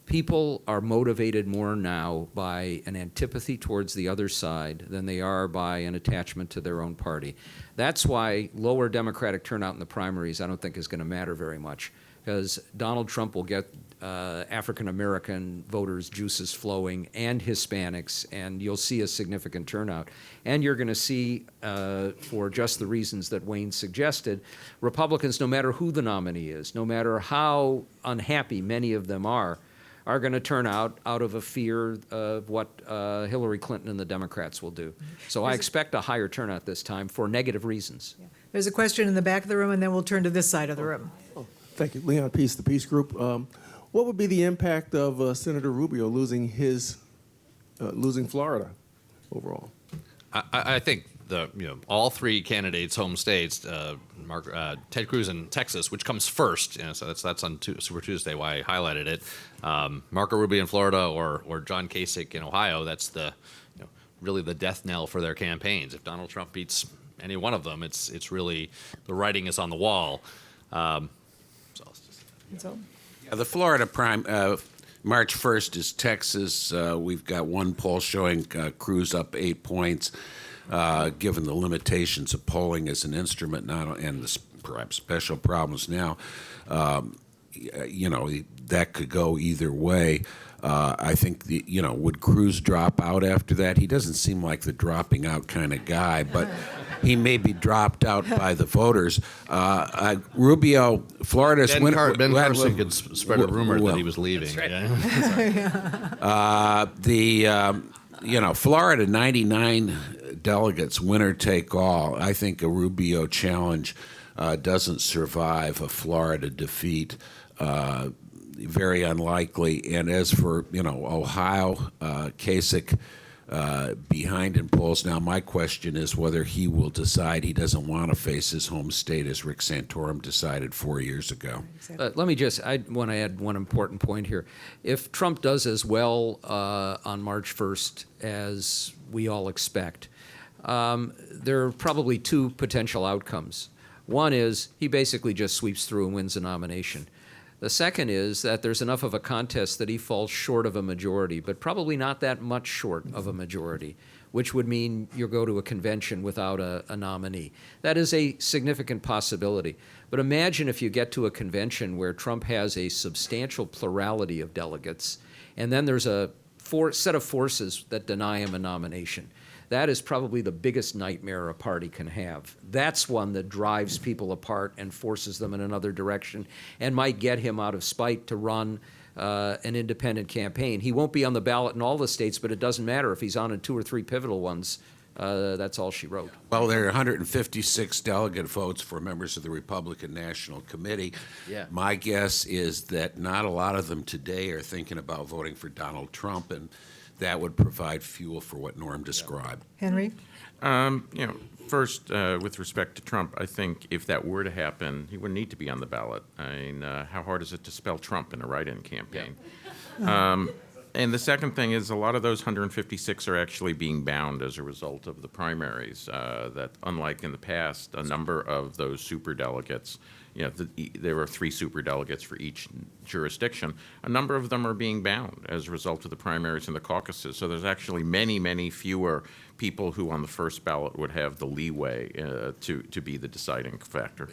People are motivated more now by an antipathy towards the other side than they are by an attachment to their own party. That's why lower Democratic turnout in the primaries I don't think is going to matter very much, because Donald Trump will get African-American voters' juices flowing and Hispanics, and you'll see a significant turnout. And you're going to see, for just the reasons that Wayne suggested, Republicans, no matter who the nominee is, no matter how unhappy many of them are going to turn out of a fear of what Hillary Clinton and the Democrats will do. So I expect a higher turnout this time for negative reasons. Yeah. There's a question in the back of the room, and then we'll turn to this side of the room. Thank you. Leon Peace, the Peace Group. What would be the impact of Senator Rubio losing Florida overall? I think all three candidates' home states, Ted Cruz in Texas, which comes first. So that's on Super Tuesday. Why I highlighted it. Marco Rubio in Florida or John Kasich in Ohio. That's really the death knell for their campaigns. If Donald Trump beats any one of them, it's really the writing is on the wall. The Florida March 1st is Texas. We've got one poll showing Cruz up 8 points. Given the limitations of polling as an instrument now and the perhaps special problems now, that could go either way. I think would Cruz drop out after that? He doesn't seem like the dropping out kind of guy, but he may be dropped out by the voters. Rubio, Florida's Ben Carson could spread a rumor that he was leaving. Florida, 99 delegates, winner take all. I think a Rubio challenge doesn't survive a Florida defeat. Very unlikely. And as for Ohio, Kasich behind in polls now. My question is whether he will decide he doesn't want to face his home state, as Rick Santorum decided 4 years ago. I want to add one important point here. If Trump does as well on March 1st as we all expect, there are probably two potential outcomes. One is he basically just sweeps through and wins the nomination. The second is that there's enough of a contest that he falls short of a majority, but probably not that much short of a majority, which would mean you'll go to a convention without a nominee. That is a significant possibility. But imagine if you get to a convention where Trump has a substantial plurality of delegates, and then there's a set of forces that deny him a nomination. That is probably the biggest nightmare a party can have. That's one that drives people apart and forces them in another direction and might get him out of spite to run an independent campaign. He won't be on the ballot in all the states, but it doesn't matter if he's on in 2 or 3 pivotal ones. That's all she wrote. Well, there are 156 delegate votes for members of the Republican National Committee. Yeah. My guess is that not a lot of them today are thinking about voting for Donald Trump, and that would provide fuel for what Norm described. Henry? First, with respect to Trump, I think if that were to happen, he wouldn't need to be on the ballot. I mean, how hard is it to spell Trump in a write-in campaign? Yeah. And the second thing is a lot of those 156 are actually being bound as a result of the primaries. That, unlike in the past, a number of those superdelegates, there were 3 superdelegates for each jurisdiction. A number of them are being bound as a result of the primaries and the caucuses. So there's actually many, many fewer people who on the first ballot would have the leeway to be the deciding factor.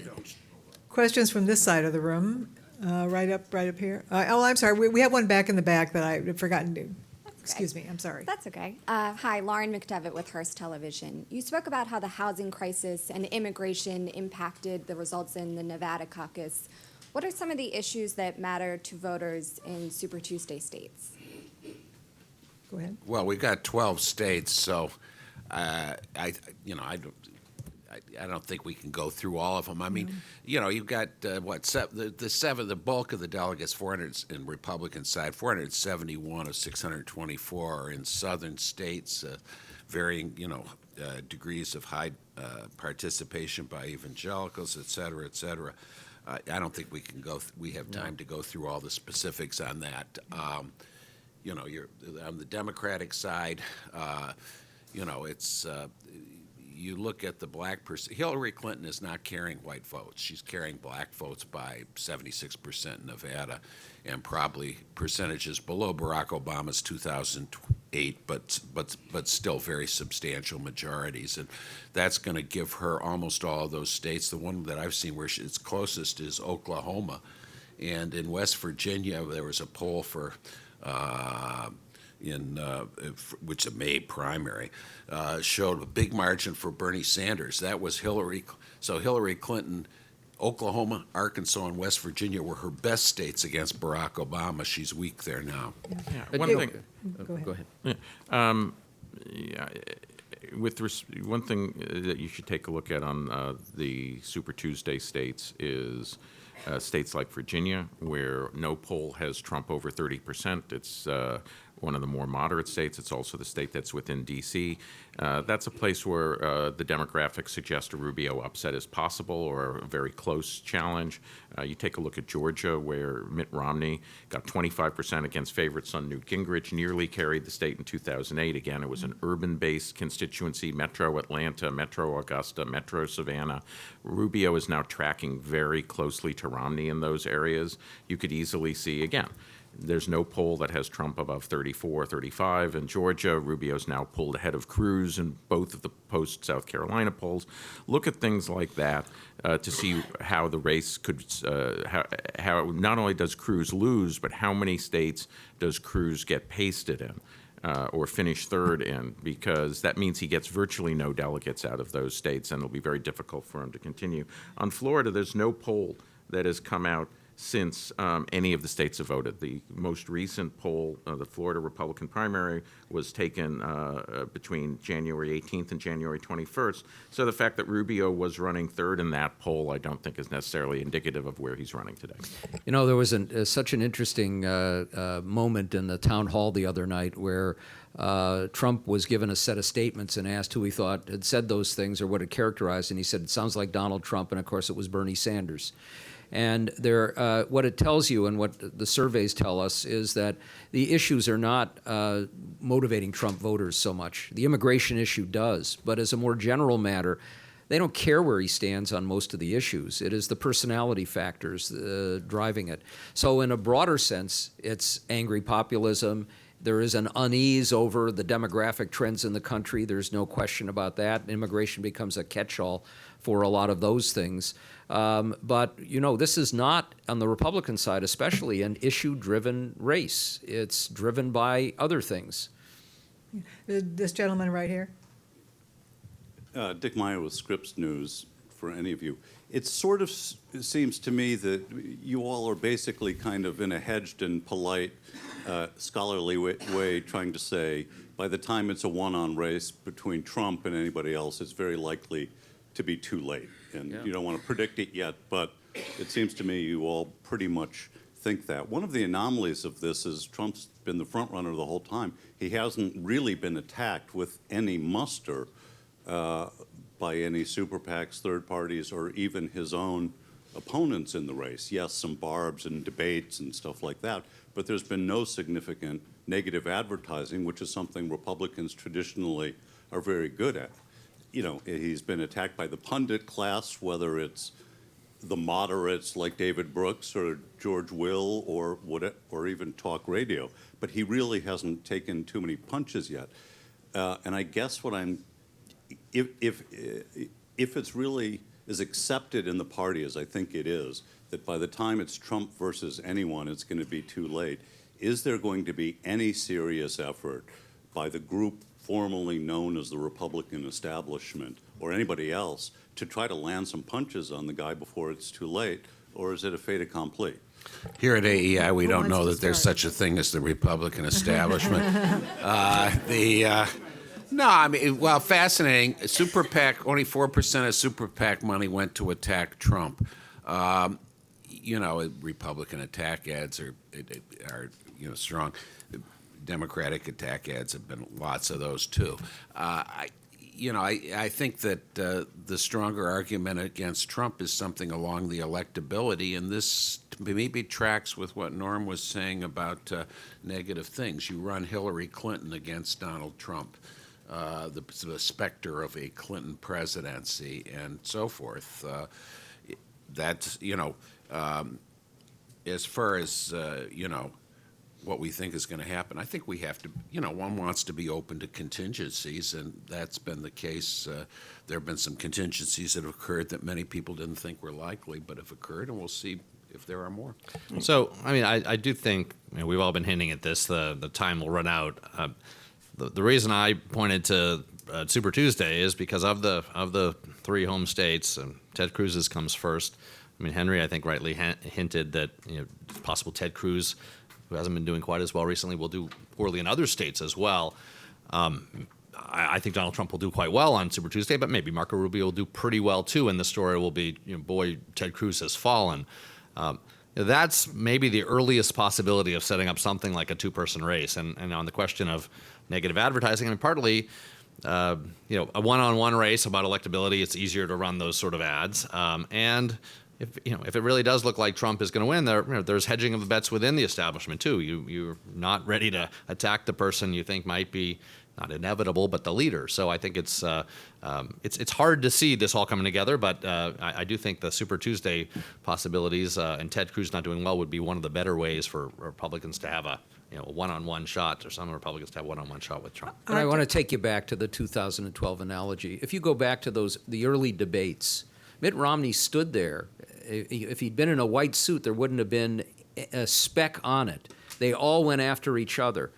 Questions from this side of the room? Right up here. I'm sorry. We have one back in the back that I've forgotten to. Excuse me. I'm sorry. That's okay. Hi, Lauren McDevitt with Hearst Television. You spoke about how the housing crisis and immigration impacted the results in the Nevada caucus. What are some of the issues that matter to voters in Super Tuesday states? Go ahead. Well, we got 12 states, so I I don't think we can go through all of them. I mean, you know, you've got the bulk of the delegates, 400 in Republican side, 471 of 624 are in southern states, varying, you know, degrees of high participation by evangelicals, et cetera, et cetera. I don't think we can we have time to go through all the specifics on that. You know, you're on the Democratic side. You know, it's you look at the black person. Hillary Clinton is not carrying white votes. She's carrying black votes by 76% in Nevada, and probably percentages below Barack Obama's 2008, but still very substantial majorities. And that's going to give her almost all of those states. The one that I've seen where it's closest is Oklahoma, and in West Virginia there was a poll for. Which a May primary, showed a big margin for Bernie Sanders. That was Hillary. So Hillary Clinton, Oklahoma, Arkansas, and West Virginia were her best states against Barack Obama. She's weak there now. Yeah, Go ahead. Yeah, one thing that you should take a look at on the Super Tuesday states is states like Virginia, where no poll has Trump over 30%. It's one of the more moderate states. It's also the state that's within D.C. That's a place where the demographics suggest a Rubio upset is possible, or a very close challenge. You take a look at Georgia, where Mitt Romney got 25% against favorite son Newt Gingrich, nearly carried the state in 2008. Again, it was an urban-based constituency, Metro Atlanta, Metro Augusta, Metro Savannah. Rubio is now tracking very closely to Romney in those areas. You could easily see, again, there's no poll that has Trump above 34, 35. In Georgia, Rubio's now pulled ahead of Cruz in both of the post-South Carolina polls. Look at things like that to see how the race could, how not only does Cruz lose, but how many states does Cruz get pasted in or finish third in, because that means he gets virtually no delegates out of those states, and it'll be very difficult for him to continue. On Florida, there's no poll that has come out since any of the states have voted. The most recent poll, the Florida Republican primary, was taken between January 18th and January 21st. So the fact that Rubio was running third in that poll, I don't think is necessarily indicative of where he's running today. You know, there was such an interesting moment in the town hall the other night where Trump was given a set of statements and asked who he thought had said those things or what it characterized, and he said, it sounds like Donald Trump, and of course it was Bernie Sanders. And what it tells you and what the surveys tell us is that the issues are not motivating Trump voters so much. The immigration issue does, but as a more general matter, they don't care where he stands on most of the issues. It is the personality factors driving it. So in a broader sense, it's angry populism. There is an unease over the demographic trends in the country. There's no question about that. Immigration becomes a catch-all for a lot of those things. But, you know, this is not, on the Republican side especially, an issue-driven race. It's driven by other things. This gentleman right here. Dick Meyer with Scripps News, for any of you. It sort of seems to me that you all are basically kind of in a hedged and polite, scholarly way trying to say, by the time it's a one-on race between Trump and anybody else, it's very likely to be too late. And you don't want to predict it yet, but it seems to me you all pretty much think that. One of the anomalies of this is Trump's been the front runner the whole time. He hasn't really been attacked with any muster by any super PACs, third parties, or even his own opponents in the race. Yes, some barbs and debates and stuff like that, but there's been no significant negative advertising, which is something Republicans traditionally are very good at. You know, he's been attacked by the pundit class, whether it's the moderates like David Brooks or George Will or even talk radio, but he really hasn't taken too many punches yet. And I guess what I'm, if it's really is accepted in the party as I think it is, that by the time it's Trump versus anyone, it's going to be too late. Is there going to be any serious effort by the group formerly known as the Republican establishment or anybody else to try to land some punches on the guy before it's too late, or is it a fait accompli? Here at AEI, we don't know that there's such a thing as the Republican establishment. No, I mean, well, fascinating. Super PAC, only 4% of Super PAC money went to attack Trump. You know, Republican attack ads are strong. Democratic attack ads have been lots of those too. I think that the stronger argument against Trump is something along the electability, and this maybe tracks with what Norm was saying about negative things. You run Hillary Clinton against Donald Trump, the specter of a Clinton presidency, and so forth. That's as far as what we think is going to happen. I think we have to, one wants to be open to contingencies, and that's been the case. There have been some contingencies that have occurred that many people didn't think were likely, but have occurred, and we'll see if there are more. So, I mean, I do think we've all been hinting at this. The time will run out. The reason I pointed to Super Tuesday is because of the three home states, Ted Cruz's comes first. I mean, Henry, I think, rightly hinted that it's possible Ted Cruz, who hasn't been doing quite as well recently, will do poorly in other states as well. I think Donald Trump will do quite well on Super Tuesday, but maybe Marco Rubio will do pretty well too, and the story will be, boy, Ted Cruz has fallen. That's maybe the earliest possibility of setting up something like a two-person race. And on the question of negative advertising, I mean, partly, a one-on-one race about electability, it's easier to run those sort of ads. And if it really does look like Trump is going to win, there's hedging of the bets within the establishment too. You're not ready to attack the person you think might be not inevitable, but the leader. So I think it's hard to see this all coming together. But I do think the Super Tuesday possibilities and Ted Cruz not doing well would be one of the better ways for Republicans to have a one-on-one shot, or some Republicans to have one-on-one shot with Trump. And I want to take you back to the 2012 analogy. If you go back to the early debates, Mitt Romney stood there. If he'd been in a white suit, there wouldn't have been a speck on it. They all went after each other.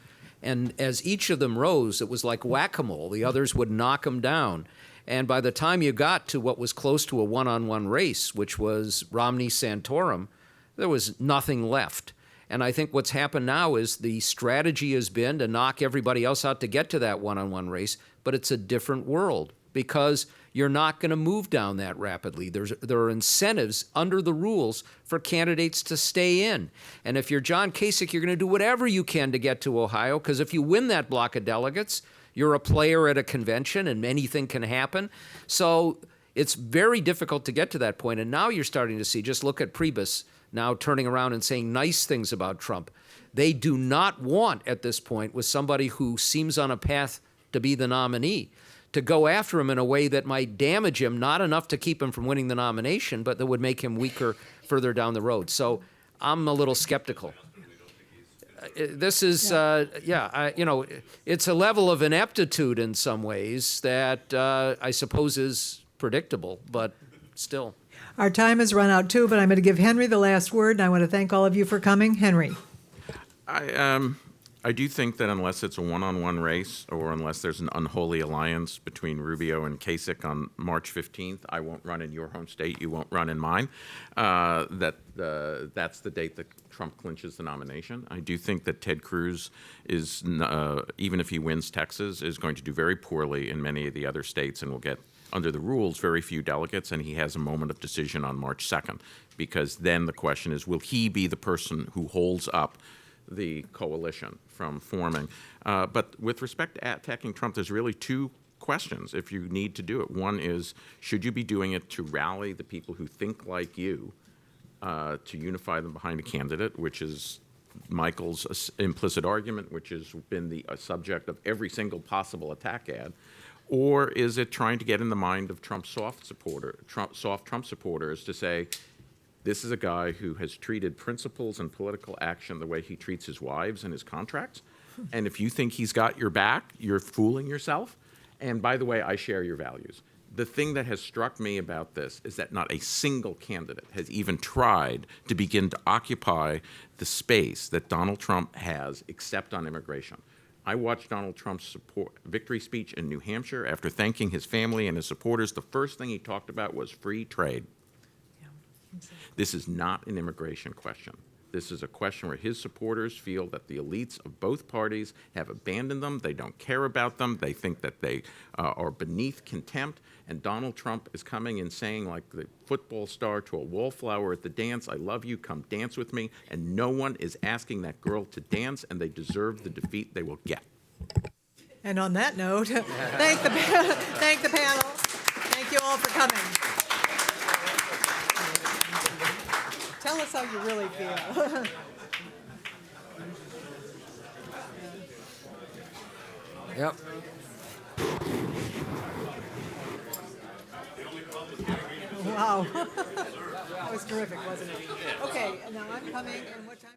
And as each of them rose, it was like whack-a-mole. The others would knock him down. And by the time you got to what was close to a one-on-one race, which was Romney-Santorum, there was nothing left. And I think what's happened now is the strategy has been to knock everybody else out to get to that one-on-one race, but it's a different world because you're not going to move down that rapidly. There are incentives under the rules for candidates to stay in. And if you're John Kasich, you're going to do whatever you can to get to Ohio, because if you win that block of delegates, you're a player at a convention and anything can happen. So it's very difficult to get to that point. And now you're starting to see, just look at Priebus now turning around and saying nice things about Trump. They do not want, at this point, with somebody who seems on a path to be the nominee, to go after him in a way that might damage him, not enough to keep him from winning the nomination, but that would make him weaker further down the road. So I'm a little skeptical. This is, it's a level of ineptitude in some ways that I suppose is predictable, but still. Our time has run out too, but I'm going to give Henry the last word, and I want to thank all of you for coming. Henry. I do think that unless it's a one-on-one race or unless there's an unholy alliance between Rubio and Kasich on March 15th, I won't run in your home state, you won't run in mine, that's the date that Trump clinches the nomination. I do think that Ted Cruz is, even if he wins Texas, is going to do very poorly in many of the other states and will get, under the rules, very few delegates, and he has a moment of decision on March 2nd, because then the question is, will he be the person who holds up the coalition from forming? But with respect to attacking Trump, there's really two questions if you need to do it. One is, should you be doing it to rally the people who think like you, to unify them behind a candidate, which is Michael's implicit argument, which has been the subject of every single possible attack ad? Or is it trying to get in the mind of soft Trump supporters to say, this is a guy who has treated principles and political action the way he treats his wives and his contracts. And if you think he's got your back, you're fooling yourself. And by the way, I share your values. The thing that has struck me about this is that not a single candidate has even tried to begin to occupy the space that Donald Trump has, except on immigration. I watched Donald Trump's victory speech in New Hampshire. After thanking his family and his supporters, the first thing he talked about was free trade. This is not an immigration question. This is a question where his supporters feel that the elites of both parties have abandoned them. They don't care about them. They think that they are beneath contempt. And Donald Trump is coming and saying, like the football star to a wallflower at the dance, I love you, come dance with me. And no one is asking that girl to dance, and they deserve the defeat they will get. And on that note, thank the panel. Thank you all for coming. Tell us how you really feel. Yep. Wow. That was terrific, wasn't it? Okay, now I'm coming, and what time?